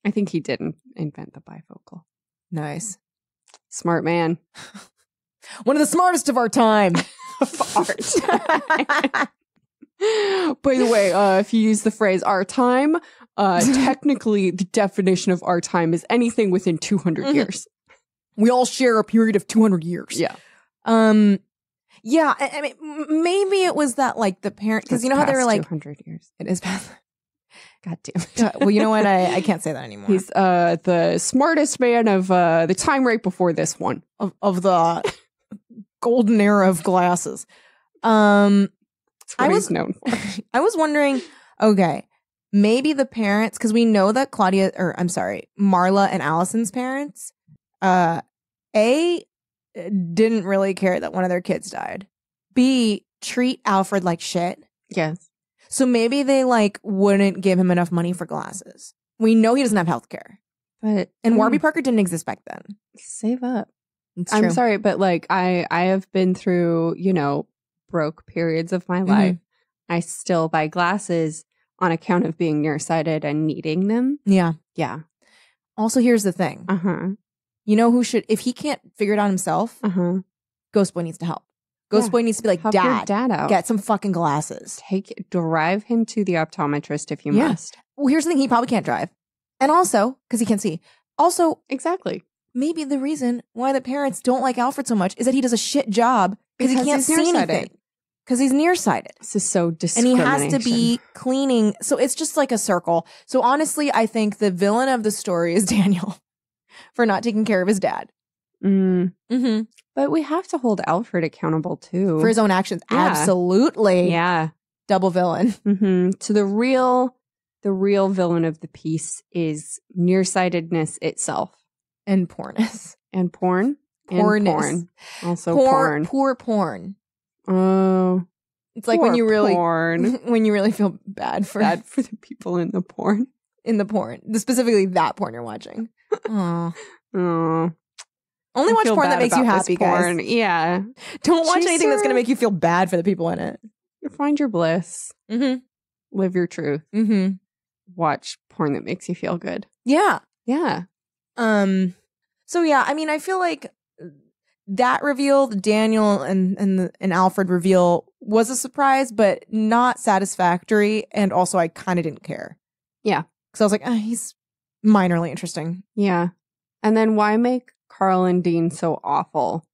C: I think he didn't invent the bifocal.
B: Nice.
C: Smart man.
B: One of the smartest of our time.
C: Of art. By the way, if you use the phrase our time, technically the definition of our time is anything within 200 years.
B: We all share a period of 200 years.
C: Yeah.
B: Yeah, I mean, maybe it was that, like, the parent, because you know how they were like
C: 200 years.
B: It is past.
C: God damn it.
B: Well, you know what? I can't say that anymore.
C: He's the smartest man of the time right before this one.
B: Of the golden era of glasses.
C: That's what he's known for.
B: I was wondering, okay, maybe the parents, because we know that Marla and Allison's parents, didn't really care that one of their kids died. B, treat Alfred like shit.
C: Yes.
B: So maybe they like wouldn't give him enough money for glasses. We know he doesn't have health care. And Warby Parker didn't exist back then.
C: Save up.
B: I'm
C: sorry, but like I have been through, broke periods of my life. I still buy glasses on account of being nearsighted and needing them.
B: Yeah.
C: Yeah.
B: Also, here's the thing. You know who should, if he can't figure it out himself, Ghost Boy needs to help. Ghost Boy needs to be like,
C: help your dad out.
B: Get some fucking glasses.
C: Drive him to the optometrist if you must.
B: Well, here's the thing. He probably can't drive. And also, because he can't see. Also,
C: exactly.
B: Maybe the reason why the parents don't like Alfred so much is that he does a shit job because he can't see anything. Because he's nearsighted.
C: This is so discrimination.
B: And he has to be cleaning. So it's just like a circle. So honestly, I think the villain of the story is Daniel for not taking care of his dad.
C: But we have to hold Alfred accountable too.
B: For his own actions. Yeah. Absolutely.
C: Yeah.
B: Double villain.
C: So the real villain of the piece is nearsightedness itself.
B: And pornness.
C: And porn.
B: Pornness.
C: And porn. Also porn.
B: Poor porn.
C: Oh.
B: It's like when you really
C: porn.
B: When you really feel bad for
C: the people in the porn.
B: In the porn. Specifically that porn you're watching. Oh. Only watch porn that makes you happy, guys.
C: Yeah.
B: Don't watch anything that's going to make you feel bad for the people in it.
C: Find your bliss. Live your truth. Watch porn that makes you feel good.
B: Yeah.
C: Yeah.
B: So yeah, I mean, I feel like that reveal, the Daniel and Alfred reveal was a surprise, but not satisfactory. And also I kind of didn't care.
C: Yeah.
B: Because I was like, he's minorly interesting.
C: Yeah. And then why make Carl and Dean so awful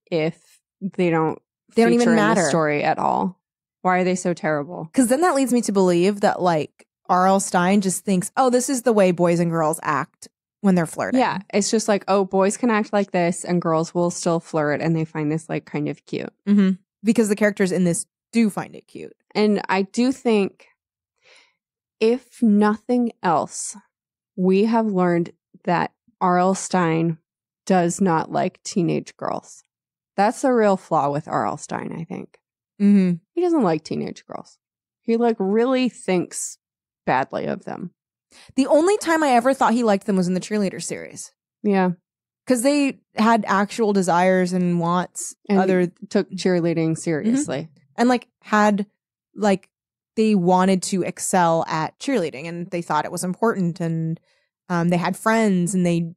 C: if they don't
B: even matter
C: in the story at all? Why are they so terrible?
B: Because then that leads me to believe that like R.L. Stine just thinks, this is the way boys and girls act when they're flirting.
C: Yeah. It's just like, boys can act like this and girls will still flirt and they find this like kind of cute.
B: Because the characters in this do find it cute.
C: And I do think if nothing else, we have learned that R.L. Stine does not like teenage girls. That's the real flaw with R.L. Stine, I think. He doesn't like teenage girls. He like really thinks badly of them.
B: The only time I ever thought he liked them was in the cheerleader series.
C: Yeah.
B: Because they had actual desires and wants.
C: And took cheerleading seriously.
B: And like had like they wanted to excel at cheerleading and they thought it was important and they had friends and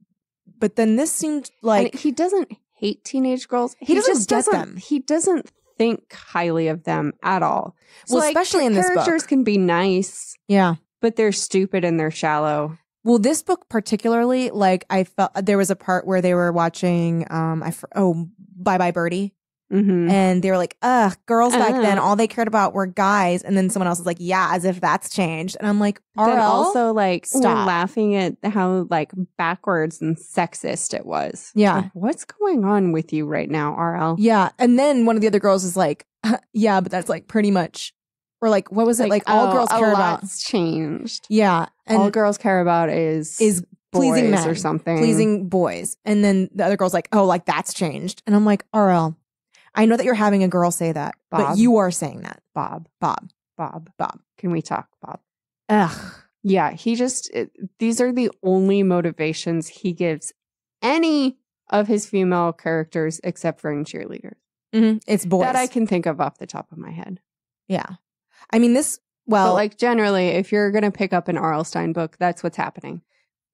B: but then this seemed like
C: and he doesn't hate teenage girls.
B: He doesn't
C: just
B: get them.
C: He doesn't think highly of them at all. So
B: well, especially in this book.
C: Characters can be nice.
B: Yeah.
C: But they're stupid and they're shallow.
B: Well, this book particularly, like I felt there was a part where they were watching Bye Bye Birdie.
C: Mm-hmm.
B: And they were like, girls back then, all they cared about were guys. And then someone else was like, yeah, as if that's changed. And I'm like,
C: then also like
B: stop.
C: we're laughing at how like backwards and sexist it was.
B: Yeah.
C: Like, what's going on with you right now, RL?
B: Yeah. And then one of the other girls is like, yeah, but that's like pretty much, or like, what was it? Like all girls care about.
C: Changed.
B: Yeah. And
C: all girls care about is
B: pleasing men
C: or something.
B: Pleasing boys. And then the other girl's like, oh, like that's changed. And I'm like, RL, I know that you're having a girl say that, but you are saying that.
C: Bob. Can we talk, Bob?
B: Ugh.
C: Yeah, these are the only motivations he gives any of his female characters except for in cheerleaders.
B: Mm-hmm. It's boys.
C: That I can think of off the top of my head.
B: Yeah. I mean, but
C: like generally, if you're going to pick up an R.L. Stine book, that's what's happening.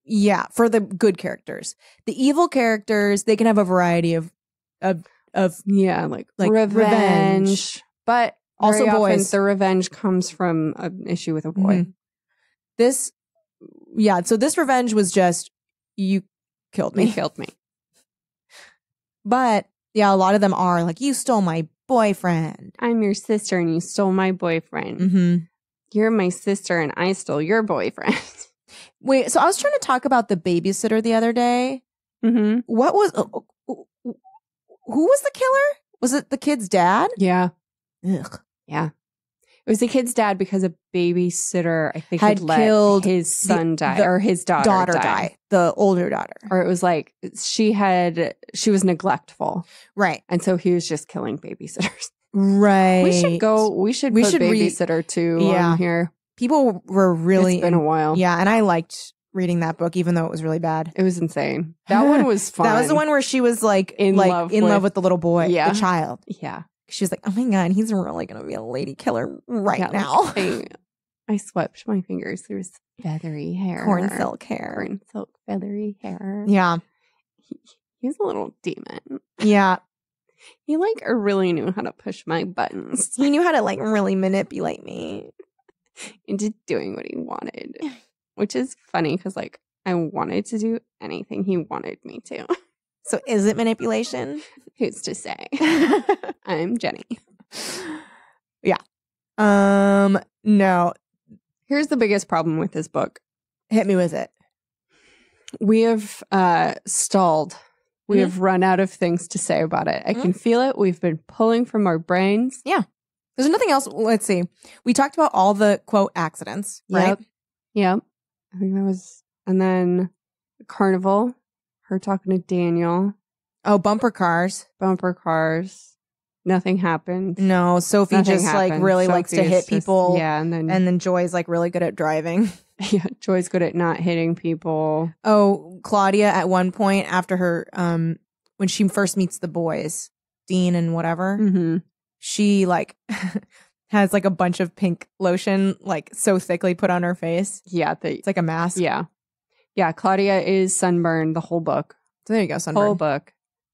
B: Yeah, for the good characters. The evil characters, they can have a variety of
C: like revenge. But
B: also
C: very
B: boys.
C: Often the revenge comes from an issue with a boy.
B: Mm-hmm. So this revenge was just, you killed me.
C: You killed me.
B: But yeah, a lot of them are like, you stole my boyfriend.
C: I'm your sister and you stole my boyfriend.
B: Mm-hmm.
C: You're my sister and I stole your boyfriend.
B: Wait, so I was trying to talk about the babysitter the other day.
C: Mm-hmm.
B: Who was the killer? Was it the kid's dad?
C: Yeah.
B: Ugh.
C: Yeah. It was the kid's dad because a babysitter, I think,
B: had
C: let
B: killed
C: his son die or his daughter die.
B: The older daughter.
C: Or it was like she was neglectful.
B: Right.
C: And so he was just killing babysitters.
B: Right.
C: We should put babysitter too on here.
B: People were really
C: It's been a while.
B: Yeah, and I liked reading that book even though it was really bad.
C: It was insane. That one was fun.
B: That was the one where she was like in love with the little boy, the child.
C: Yeah.
B: She was like, oh my God, he's really going to be a lady killer now.
C: I swept my fingers through his feathery hair.
B: Corn silk
C: feathery hair.
B: Yeah.
C: He's a little demon.
B: Yeah.
C: He really knew how to push my buttons.
B: He knew how to really manipulate me
C: into doing what he wanted, which is funny because I wanted to do anything he wanted me to.
B: So is it manipulation?
C: Who's to say? I'm Jenny.
B: Yeah. No.
C: Here's the biggest problem with this book.
B: Hit me with it.
C: We have stalled. We have run out of things to say about it. I can feel it. We've been pulling from our brains.
B: Yeah. There's nothing else. Let's see. We talked about all the, quote, accidents, right?
C: Yep. I think that was... And then Carnival. Her talking to Daniel.
B: Oh, bumper cars.
C: Nothing happened.
B: No, Sophie really likes to hit people.
C: Yeah, and
B: then Joy's really good at driving.
C: Yeah, Joy's good at not hitting people.
B: Oh, Claudia at one point after her when she first meets the boys, Dean and whatever, she has a bunch of pink lotion so thickly put on her face.
C: Yeah,
B: it's like a mask.
C: Yeah. Yeah, Claudia is Sunburn the whole book.
B: So there you go, Sunburn.
C: Whole book.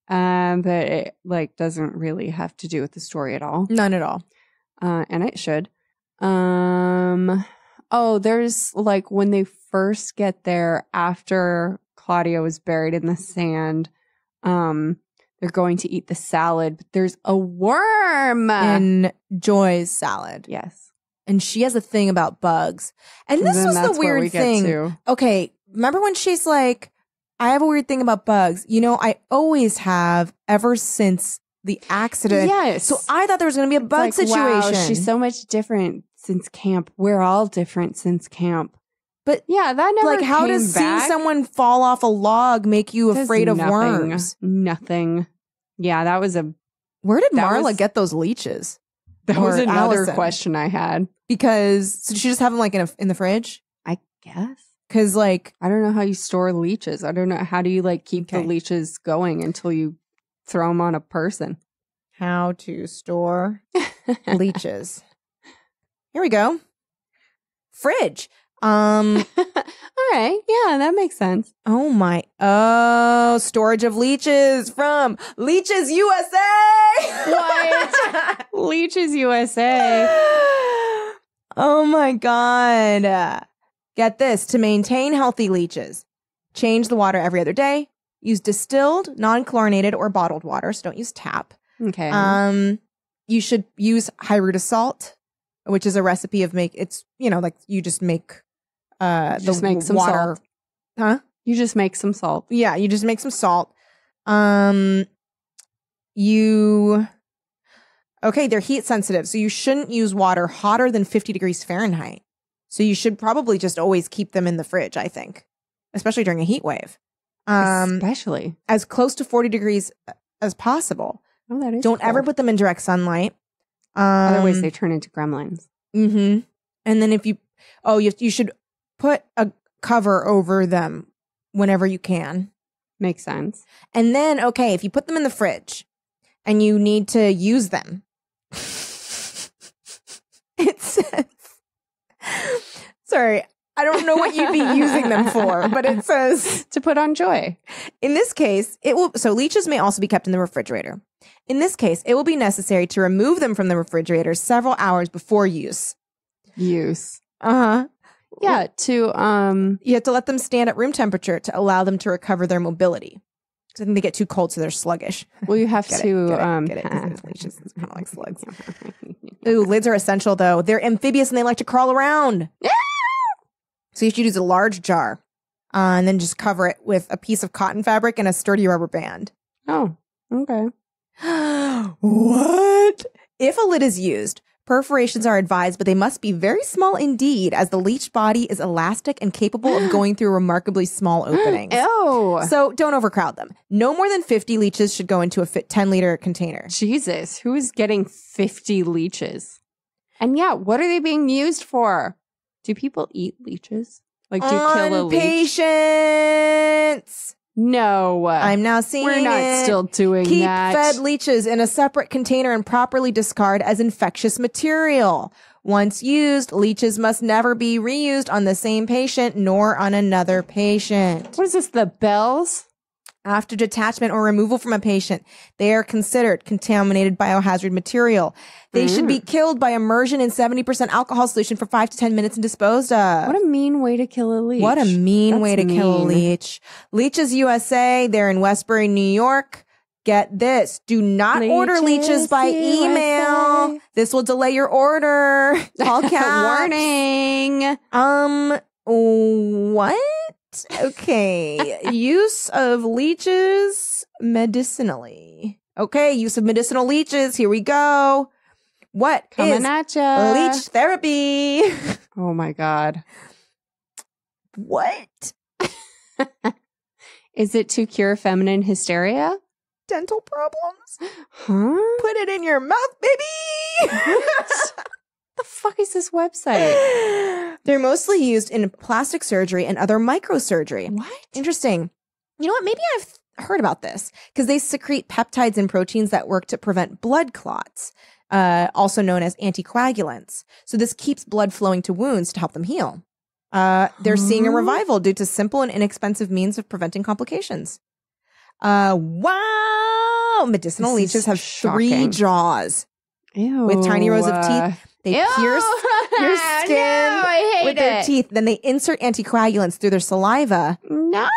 C: But it doesn't really have to do with the story at all.
B: None at all.
C: And it should. There's when they first get there after Claudia was buried in the sand, they're going to eat the salad, but there's a worm
B: in Joy's salad.
C: Yes.
B: And she has a thing about bugs. And this was the weird thing. Okay, remember when she's like, I have a weird thing about bugs. I always have ever since the accident.
C: Yes.
B: So I thought there was going to be a bug situation.
C: Wow, she's so much different since camp. We're all different since camp.
B: But
C: yeah, that never
B: how
C: came
B: does
C: back.
B: seeing someone fall off a log make you afraid of worms?
C: Nothing. Yeah, that was
B: Where did Marla get those leeches?
C: That was another
B: Allison?
C: Question I had.
B: Because did she just have them in the fridge?
C: I guess.
B: Because
C: I don't know how you store leeches. I don't know how do you keep the leeches going until you throw them on a person.
B: How to store leeches. Here we go. Fridge.
C: All right. Yeah, that makes sense.
B: Oh, storage of leeches from Leeches USA.
C: What? Leeches USA.
B: Oh my God. Get this. To maintain healthy leeches, change the water every other day. Use distilled, non-chlorinated, or bottled water. So don't use tap.
C: Okay.
B: You should use high root of salt, which is a recipe of you just make
C: make some
B: water.
C: salt.
B: Huh?
C: You just make some salt.
B: Yeah, you just make some salt. They're heat sensitive, so you shouldn't use water hotter than 50 degrees Fahrenheit. So you should probably just always keep them in the fridge, I think, especially during a heat wave.
C: Especially
B: as close to 40 degrees as possible.
C: Oh, that is
B: Don't
C: cool.
B: ever put them in direct sunlight.
C: Otherwise, they turn into gremlins.
B: Mm-hmm. And then you should put a cover over them whenever you can.
C: Makes sense.
B: And then, if you put them in the fridge and you need to use them, it says, sorry, I don't know what you'd be using them for, but it says
C: to put on joy.
B: In this case, leeches may also be kept in the refrigerator. In this case, it will be necessary to remove them from the refrigerator several hours before use.
C: Uh-huh. Yeah,
B: you have to let them stand at room temperature to allow them to recover their mobility. Because I think they get too cold, so they're sluggish.
C: Well, you have
B: get
C: to
B: it. It's leeches. It's kind of like slugs. Ooh, lids are essential though. They're amphibious and they like to crawl around. So you should use a large jar, and then just cover it with a piece of cotton fabric and a sturdy rubber band.
C: Oh, okay.
B: What? If a lid is used, perforations are advised, but they must be very small indeed, as the leech body is elastic and capable of going through remarkably small openings.
C: Ew.
B: So don't overcrowd them. No more than 50 leeches should go into a 10-liter container.
C: Jesus, who is getting 50 leeches? And yeah, what are they being used for? Do people eat leeches? Like, do you kill a leech?
B: Patience.
C: No.
B: I'm now seeing
C: We're not still doing
B: Keep
C: that.
B: fed leeches in a separate container and properly discard as infectious material. Once used, leeches must never be reused on the same patient nor on another patient.
C: What is this, the bells?
B: After detachment or removal from a patient, they are considered contaminated biohazard material. They should be killed by immersion in 70% alcohol solution for 5 to 10 minutes and disposed of.
C: What a mean way to kill a leech.
B: What a mean way to kill a
C: mean.
B: leech. Leeches USA, they're in Westbury, New York. Get this. Do not order leeches by email.
C: USA.
B: This will delay your order. All caps.
C: Warning.
B: What? Okay. Use of leeches medicinally. Okay, use of medicinal leeches. Here we go. What
C: Coming
B: is
C: at ya.
B: leech therapy?
C: Oh my God.
B: What?
C: Is it to cure feminine hysteria?
B: Dental problems?
C: Huh?
B: Put it in your mouth, baby.
C: The fuck is this website?
B: They're mostly used in plastic surgery and other microsurgery.
C: What?
B: Interesting. You know what? Maybe I've heard about this because they secrete peptides and proteins that work to prevent blood clots, also known as anticoagulants. So this keeps blood flowing to wounds to help them heal. They're seeing a revival due to simple and inexpensive means of preventing complications. Wow. Medicinal
C: This is
B: leeches have
C: shocking.
B: 3 jaws
C: Ew.
B: with tiny rows of teeth. They
C: Ew.
B: pierce your skin
C: No, I hate
B: with their
C: it.
B: teeth. Then they insert anticoagulants through their saliva.
C: No.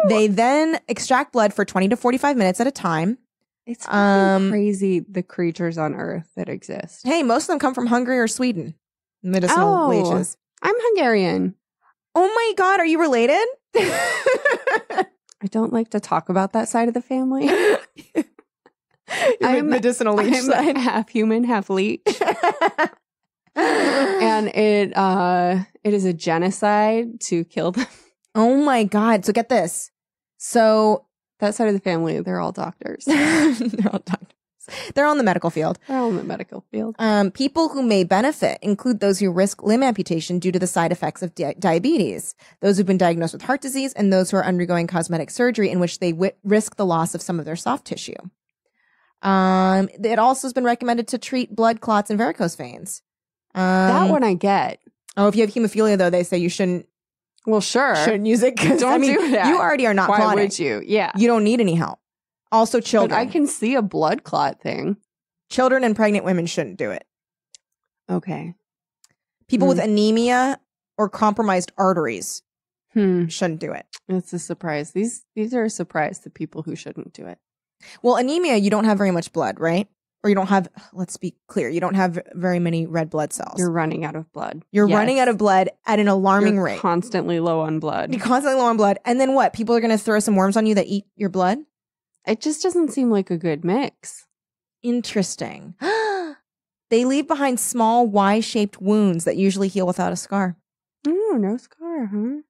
B: They then extract blood for 20 to 45 minutes at a time.
C: It's fucking crazy the creatures on Earth that exist.
B: Hey, most of them come from Hungary or Sweden. Medicinal leeches.
C: I'm Hungarian.
B: Oh my God, are you related?
C: I don't like to talk about that side of the family.
B: I'm medicinal leech
C: I'm
B: side.
C: half human, half leech. And it is a genocide to kill them.
B: Oh my God. So get this. So
C: That side of the family, they're all doctors.
B: they're all doctors. They're all in the medical field.
C: They're all in the medical field.
B: People who may benefit include those who risk limb amputation due to the side effects of diabetes, those who've been diagnosed with heart disease, and those who are undergoing cosmetic surgery in which they risk the loss of some of their soft tissue. It also has been recommended to treat blood clots and varicose veins.
C: That one I get.
B: Oh, if you have hemophilia, though, they say you shouldn't.
C: Well, sure.
B: Shouldn't use it.
C: Don't do that.
B: You already are not
C: Why
B: clotting.
C: would you? Yeah.
B: You don't need any help. Also, children.
C: But I can see a blood clot thing.
B: Children and pregnant women shouldn't do it.
C: Okay.
B: People with anemia or compromised arteries shouldn't do it.
C: It's a surprise. These are a surprise to people who shouldn't do it.
B: Well, anemia, you don't have very much blood, right? Or you don't have, let's be clear, you don't have very many red blood cells.
C: You're running out of blood.
B: You're running out of blood at an alarming rate.
C: Constantly low on blood.
B: You're constantly low on blood. And then what? People are going to throw some worms on you that eat your blood?
C: It just doesn't seem like a good mix.
B: Interesting. They leave behind small Y-shaped wounds that usually heal without a scar.
C: Oh, no scar, huh?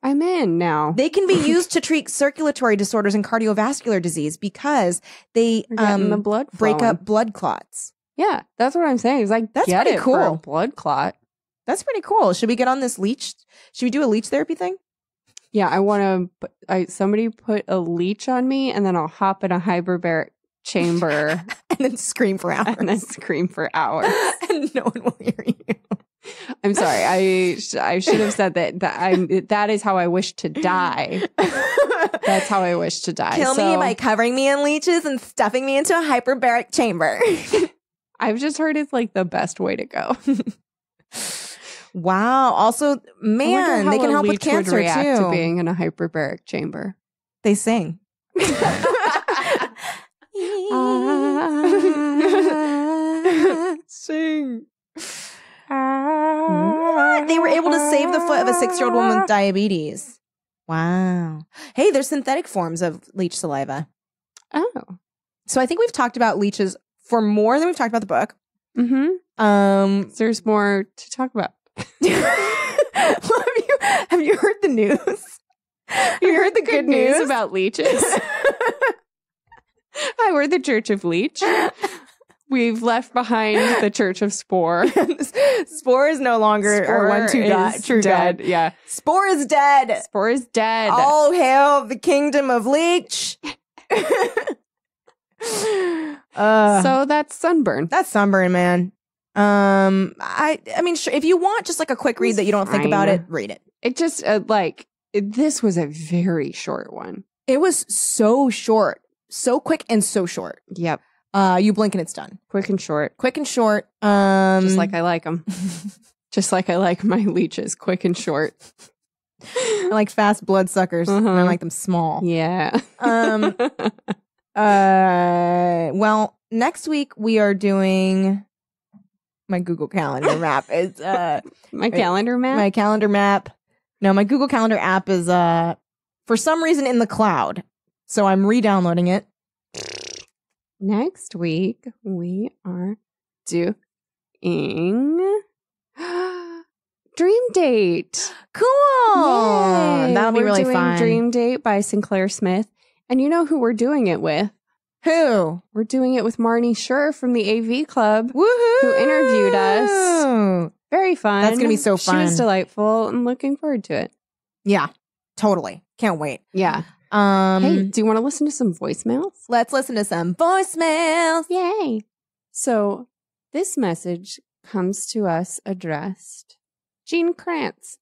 C: I'm in now.
B: They can be used to treat circulatory disorders and cardiovascular disease because they
C: the blood
B: break
C: flowing.
B: up blood clots.
C: Yeah, that's what I'm saying. It's like,
B: That's
C: get
B: pretty
C: it for a
B: cool.
C: blood clot.
B: That's pretty cool. Should we get on this leech? Should we do a leech therapy thing?
C: Yeah, I want to. Somebody put a leech on me, and then I'll hop in a hyperbaric chamber
B: And then scream for hours.
C: and then scream for hours.
B: And no one will hear you.
C: I'm sorry. I should have said that is how I wish to die. That's how I wish to die.
B: Kill me by covering me in leeches and stuffing me into a hyperbaric chamber.
C: I've just heard it's like the best way to go.
B: Wow. Also, man, they can help with cancer
C: would react
B: too.
C: To being in a hyperbaric chamber.
B: They sing. Sing. What? They were able to save the foot of a 6-year-old woman with diabetes. Wow. Hey, there's synthetic forms of leech saliva.
C: Oh.
B: So I think we've talked about leeches for more than we've talked about the book.
C: Mm-hmm. There's more to talk about.
B: Have you heard the news? Have you heard the good news
C: about leeches? Hi, we're the Church of Leech. We've left behind the Church of Spore.
B: Spore is no longer our one true
C: dead.
B: God.
C: Yeah.
B: Spore is dead.
C: Spore is dead.
B: All hail the kingdom of Leech.
C: So that's Sunburn.
B: That's Sunburn, man. I mean, sure, if you want just like a quick read that you don't think about it, read it.
C: It just this was a very short one.
B: It was so short, so quick and so short.
C: Yep.
B: You blink and it's done.
C: Quick and short.
B: Quick and short.
C: Just like I like them. Just like I like my leeches, quick and short.
B: I like fast bloodsuckers. And I like them small.
C: Yeah.
B: Well, next week we are doing my Google Calendar map. Is
C: my calendar map?
B: My calendar map. No, my Google Calendar app is for some reason in the cloud. So I'm re-downloading it.
C: Next week we are doing Dream Date.
B: Cool.
C: Yay.
B: That'll be really
C: doing
B: fun.
C: Dream Date by Sinclair Smith. And you know who we're doing it with?
B: Who?
C: We're doing it with Marnie Schur from the AV Club.
B: Woohoo!
C: Who interviewed us. Very fun.
B: That's going to be so fun.
C: She was delightful and looking forward to it.
B: Yeah, totally. Can't wait.
C: Yeah. Hey, do you want to listen to some voicemails?
B: Let's listen to some voicemails.
C: Yay. So this message comes to us addressed Jean Krantz.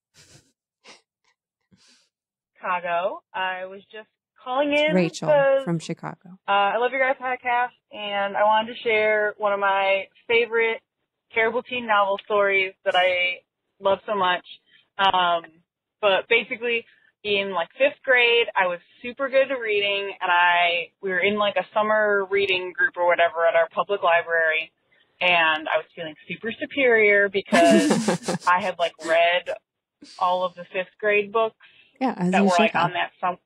D: Chicago. I was just calling in.
C: Rachel
D: because,
C: from Chicago.
D: I love your guys' podcast, and I wanted to share one of my favorite terrible teen novel stories that I love so much. But basically, in like 5th grade, I was super good at reading, and we were in like a summer reading group or whatever at our public library, and I was feeling super superior because I had like read all of the 5th grade books that were like on that summer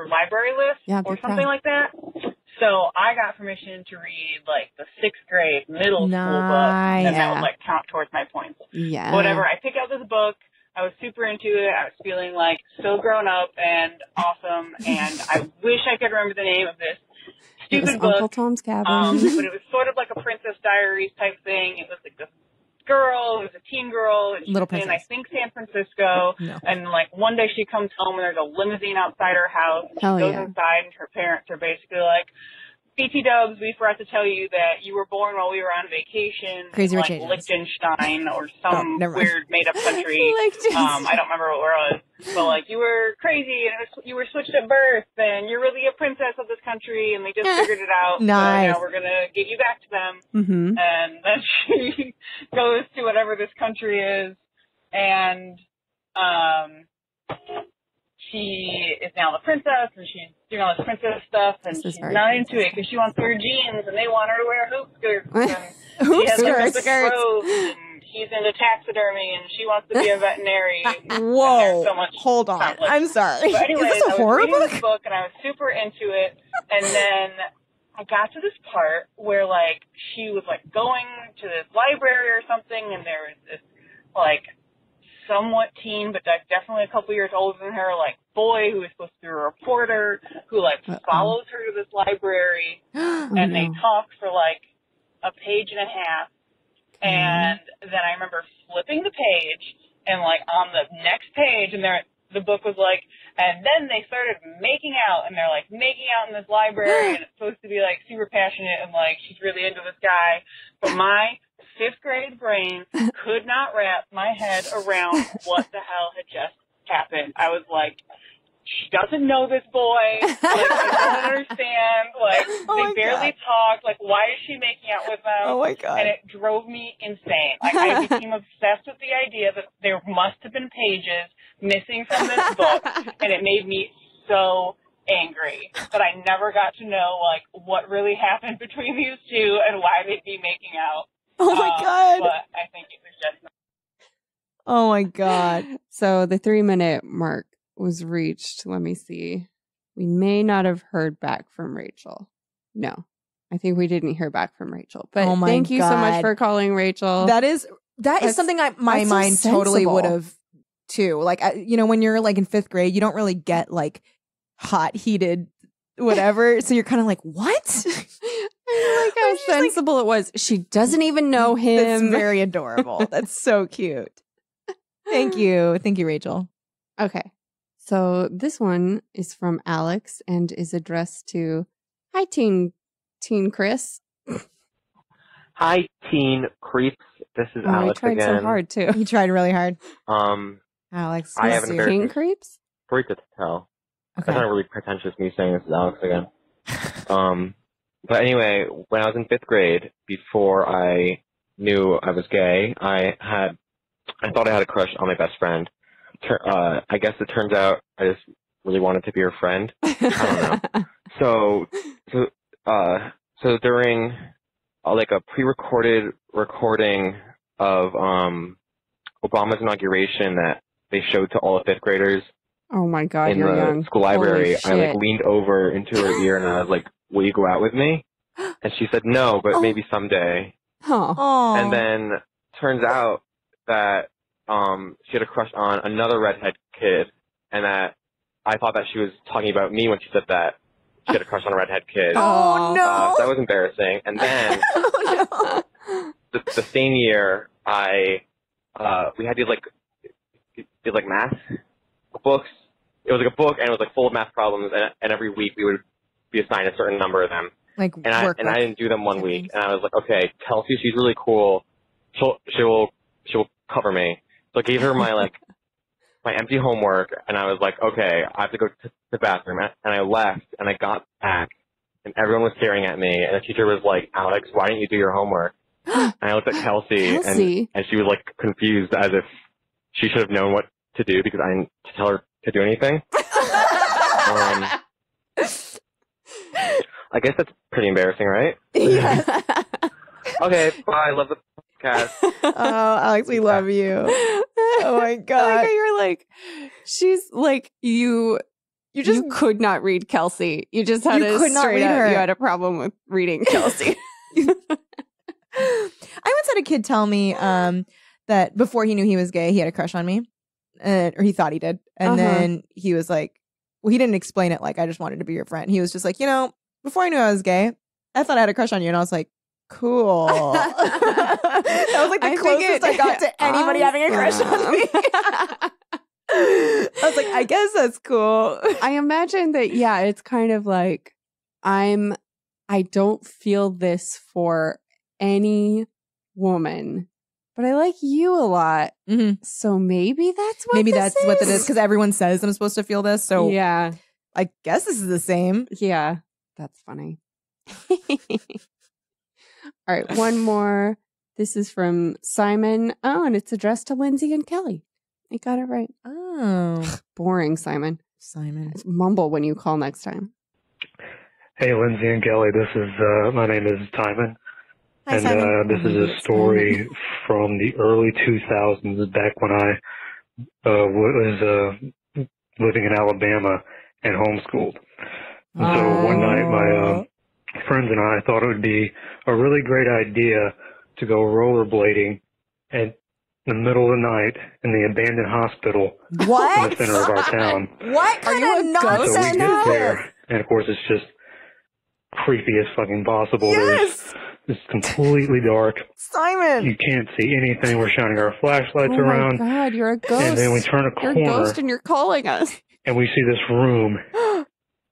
D: library list or something like that. So I got permission to read like the 6th grade middle school book, and that would like count towards my points.
C: Yeah.
D: Whatever. I picked out this book. I was super into it. I was feeling like so grown up and awesome, and I wish I could remember the name of this stupid book.
C: Uncle Tom's Cabin.
D: But it was sort of like a Princess Diaries type thing. It was like this girl, it was a teen girl, and she's in, I think, San Francisco, and like one day she comes home and there's a limousine outside her house, and she goes inside and her parents are basically like, BT Dubs, we forgot to tell you that you were born while we were on vacation
B: Crazy
D: in,
B: Rich
D: like,
B: Asians.
D: Liechtenstein or some
B: never mind.
D: weird made-up country. I don't remember where it was. But, like, you were crazy, and you were switched at birth, and you're really a princess of this country, and they just figured it out.
B: Nice.
D: So now we're going to give you back to them.
C: Mm-hmm.
D: And then she goes to whatever this country is, and she is now the princess, and she's doing all this princess stuff, and she's not into it because she wants to wear jeans, and they want her to wear hoop skirts. And
B: Hoop
D: she has like
B: skirts.
D: a robe, and she's into taxidermy, and she wants to be a veterinary.
B: Whoa!
D: So much
B: Hold on,
D: conflict.
B: I'm sorry.
D: But anyways,
B: Is this a horror
D: I was reading
B: book?
D: this book, and I was super into it, and then I got to this part where, like, she was, like, going to this library or something, and there was this, like, somewhat teen, but like definitely a couple years older than her, like, boy who is supposed to be a reporter who, like, follows her to this library, and they talk for, like, a page and a half, and then I remember flipping the page, and, like, on the next page, and the book was like, and then they started making out, and they're, like, making out in this library, and it's supposed to be, like, super passionate, and, like, she's really into this guy, but my 5th grade brain could not wrap my head around what the hell had just happened. I was like, she doesn't know this boy. Like, I don't understand. Like, they barely talk. Like, why is she making out with them?
B: Oh my God.
D: And it drove me insane. Like, I became obsessed with the idea that there must have been pages missing from this book, and it made me so angry that I never got to know, like, what really happened between these two and why they'd be making out.
B: Oh my God.
D: But I think it was just...
B: Oh my God.
C: So the 3-minute mark was reached. Let me see. We may not have heard back from Rachel. No, I think we didn't hear back from Rachel. But thank you so much for calling, Rachel.
B: That is something my mind totally would have too. Like, when you're like in 5th grade, you don't really get like hot, heated, whatever. So you're kind of like, what?
C: I like how sensible it was. She doesn't even know him.
B: That's very adorable. That's so cute. Thank you. Thank you, Rachel.
C: Okay. So this one is from Alex and is addressed to, hi, Teen Chris.
E: Hi, Teen Creeps. This is Alex
C: again. He tried
E: again.
C: so hard, too.
B: He tried really hard. Alex.
E: I have an
C: Teen Creeps?
E: story to tell.
B: Okay.
E: That's not really pretentious, me saying this is Alex again. But anyway, when I was in 5th grade, before I knew I was gay, I thought I had a crush on my best friend. I guess it turns out I just really wanted to be her friend. I don't know. So during like a pre-recorded recording of Obama's inauguration that they showed to all the 5th graders.
C: Oh my God,
E: in
C: you're
E: the
C: young.
E: school library,
C: Holy
E: I
C: shit.
E: leaned over into her ear and I was like, "Will you go out with me?" And she said no, but maybe someday.
C: Huh.
E: And then turns out that she had a crush on another redhead kid, and that I thought that she was talking about me when she said that she had a crush on a redhead kid.
B: Oh no!
E: That was embarrassing. And then the same year, we had these like math books. It was like a book, and it was like full of math problems, and every week we would be assigned a certain number of them.
B: Like,
E: and I didn't do them one week, and I was like, okay, Kelsey, she's really cool. She'll cover me. So I gave her my empty homework, and I was like, okay, I have to go to the bathroom, and I left, and I got back, and everyone was staring at me, and the teacher was like, Alex, why didn't you do your homework? And I looked at Kelsey, and she was like confused, as if she should have known what to do because I didn't tell her to do anything. I guess that's pretty embarrassing, right?
B: Yes.
E: Okay, bye. Love the podcast.
B: Oh, Alex, we love you. Oh my God.
C: I like how you're like, she's like, you could not read Kelsey. You just had
B: You could not read her.
C: You had a problem with reading Kelsey.
B: I once had a kid tell me that before he knew he was gay, he had a crush on me, or he thought he did. And then he was like, well, he didn't explain it like, I just wanted to be your friend. He was just like, before I knew I was gay, I thought I had a crush on you. And I was like, cool. That was like the closest I got to anybody having a crush on me. I was like, I guess that's cool.
C: I imagine that, yeah, it's kind of like, I'm I don't feel this for any woman, but I like you a lot.
B: Mm-hmm.
C: So maybe that's what
B: maybe
C: this
B: that's what it is, because everyone says I'm supposed to feel this. So
C: yeah,
B: I guess this is the same.
C: yeah, that's funny. All right, one more. This is from Simon. Oh, and it's addressed to Lindsay and Kelly. I got it right.
B: Oh,
C: Boring, Simon.
B: Simon.
C: Mumble when you call next time.
E: Hey, Lindsay and Kelly, this is, my name is Timon.
B: Hi,
E: And
B: Simon.
E: this is a story from the early 2000s, back when I was living in Alabama and homeschooled. And so one night, my friends and I thought it would be a really great idea to go rollerblading in the middle of the night in the abandoned hospital
B: What?
E: in the center of our town.
B: What kind of
E: So we
B: nonsense
E: get
B: is
E: there,
B: this?
E: and of course it's just creepy as fucking possible.
B: Yes,
E: It's completely dark.
B: Simon.
E: You can't see anything. We're shining our flashlights
C: Oh
E: around.
C: my God, you're a ghost.
E: And then we turn a
C: You're
E: corner,
C: a ghost and you're calling us.
E: and we see this room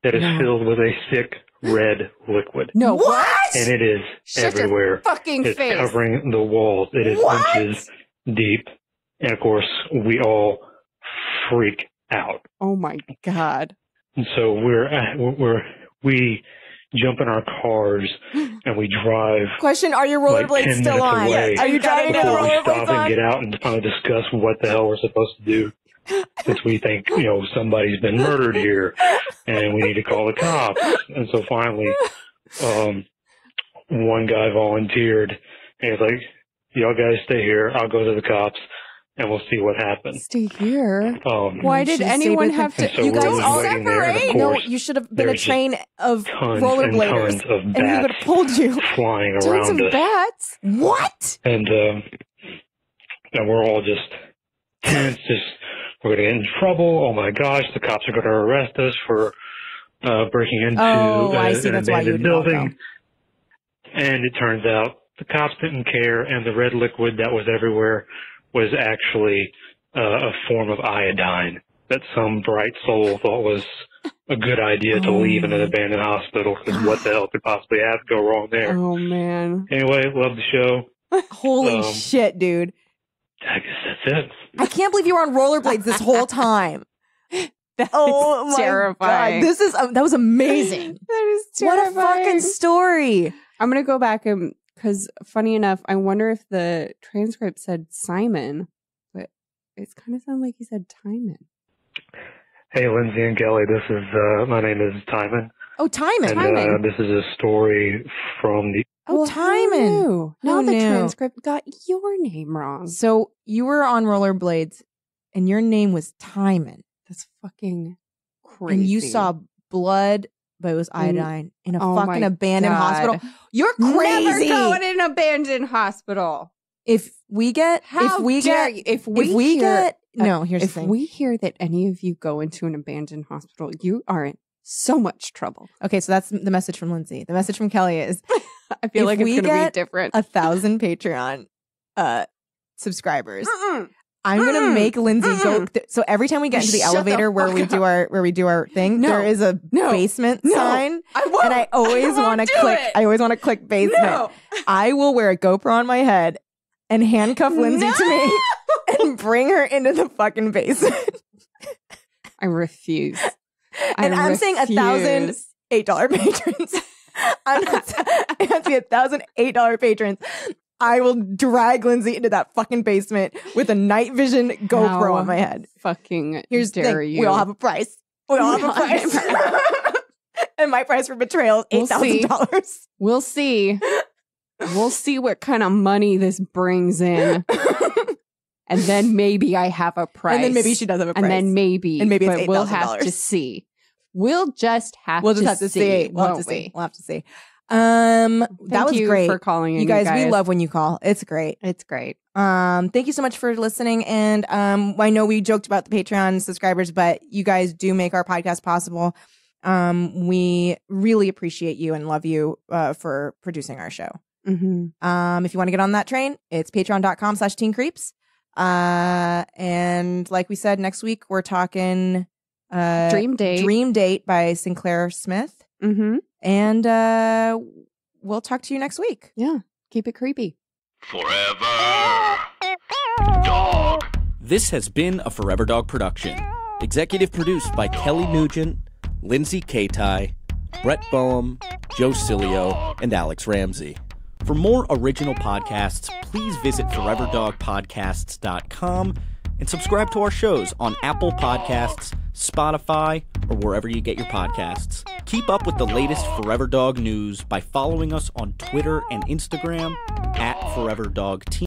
E: that is
C: No.
E: filled with a thick red liquid.
C: No,
B: What?
E: And it is
C: Shut your
E: everywhere.
C: fucking
E: It's
C: face.
E: covering the walls. It is
B: What?
E: inches deep. And of course, we all freak out.
C: Oh my God.
E: And so we jump in our cars and we drive
B: Question: Are your
E: like
B: rollerblades
E: 10
B: still
E: minutes
B: on?
E: away
B: Are you driving your
E: before we
B: rollerblades
E: stop and
B: on?
E: get out and kind of discuss what the hell we're supposed to do, since we think, somebody's been murdered here and we need to call the cops. And so finally, one guy volunteered, and he's like, y'all guys stay here, I'll go to the cops and we'll see what happens.
C: Stay here. Why
B: You
C: did
B: should
C: anyone
B: stay
C: have
E: And
C: to?
E: so
B: You
E: we're
B: guys
E: just
B: all
E: waiting there, and of
C: separate?
B: No,
E: course,
B: you should have been a
E: there's
B: train of
E: tons
B: rollerbladers,
E: and tons of
B: and he would have
E: bats
B: pulled you.
E: flying
C: Tons
E: around
C: of
E: us.
C: bats.
B: What?
E: And we're all just tense, we're going to get in trouble. Oh my gosh, the cops are going to arrest us for breaking into
B: Oh, I see.
E: an
B: That's why you
E: abandoned
B: would not
E: building. And it turns out the cops didn't care, and the red liquid that was everywhere was actually a form of iodine that some bright soul thought was a good idea to leave in an abandoned hospital, because what the hell could possibly have to go wrong there?
C: Oh man.
E: Anyway, love the show.
B: Holy shit, dude!
E: I guess that's it.
B: I can't believe you were on rollerblades this whole time.
C: That
B: Oh
C: is
B: my
C: terrifying.
B: God, that was amazing.
C: That is
B: What
C: terrifying.
B: a fucking story!
C: I'm gonna go back and because funny enough, I wonder if the transcript said Simon, but it's kind of sounded like he said Timon.
E: Hey, Lindsay and Kelly, this is, my name is Timon.
B: Oh, Timon.
E: And this is a story from the...
B: Oh, Timon.
C: Now
B: Who
C: the
B: knew?
C: transcript got your name wrong.
B: So you were on rollerblades, and your name was Timon,
C: That's fucking crazy.
B: and you saw blood, but it was iodine in a
C: Oh
B: fucking
C: my
B: abandoned
C: God.
B: hospital. You're crazy.
C: Never go in an abandoned hospital.
B: If we get,
C: How
B: if we
C: dare
B: get,
C: you? If we
B: hear,
C: get,
B: no, here's the
C: if
B: thing.
C: we hear that any of you go into an abandoned hospital, you are in so much trouble.
B: Okay, so that's the message from Lindsay. The message from Kelly is
C: I feel
B: If
C: like it's
B: we
C: going to
B: get
C: be different.
B: 1,000 Patreon subscribers. I'm gonna make Lindsay go. So every time we get into the
C: Shut the
B: elevator where we
C: fuck
B: do our thing,
C: No.
B: there is a
C: No.
B: basement
C: No.
B: sign,
C: I won't.
B: and I always
C: won't
B: want to
C: do
B: click.
C: it.
B: I always want to click basement.
C: No.
B: I will wear a GoPro on my head and handcuff Lindsay to me and bring her into the fucking basement.
C: I refuse.
B: And I'm saying 1,000 $8 patrons. I'm not, it has to be 1,000 $8 patrons. I will drag Lindsay into that fucking basement with a night vision GoPro on my head.
C: Fucking
B: Here's the
C: dare
B: thing.
C: you.
B: We all have a price. We all have a price. And my price for betrayal is
C: We'll see.
B: $8,000.
C: We'll see. We'll see what kind of money this brings in. And then maybe I have a price.
B: And then maybe she does have a price.
C: And then maybe.
B: And maybe it's
C: but we'll have
B: $8,000.
C: to see. We'll just have
B: We'll just
C: to
B: have to
C: see.
B: see. We'll have
C: won't
B: to see.
C: we?
B: We'll have to see.
C: Thank
B: That was
C: you
B: great
C: for calling in,
B: you guys. We love when you call. It's great.
C: It's great.
B: Thank you so much for listening. And I know we joked about the Patreon subscribers, but you guys do make our podcast possible. We really appreciate you and love you for producing our show.
C: Mm-hmm.
B: If you want to get on that train, it's patreon.com/teencreeps. And like we said, next week we're talking
C: Dream Date.
B: Dream Date by Sinclair Smith.
C: Mm-hmm.
B: And we'll talk to you next week.
C: Yeah. Keep it creepy.
A: Forever Dog.
F: This has been a Forever Dog production. Executive produced by Kelly Nugent, Lindsay Katai, Brett Boehm, Joe Cilio, and Alex Ramsey. For more original podcasts, please visit foreverdogpodcasts.com and subscribe to our shows on Apple Podcasts, Spotify, or wherever you get your podcasts. Keep up with the latest Forever Dog news by following us on Twitter and Instagram @ForeverDogTeam.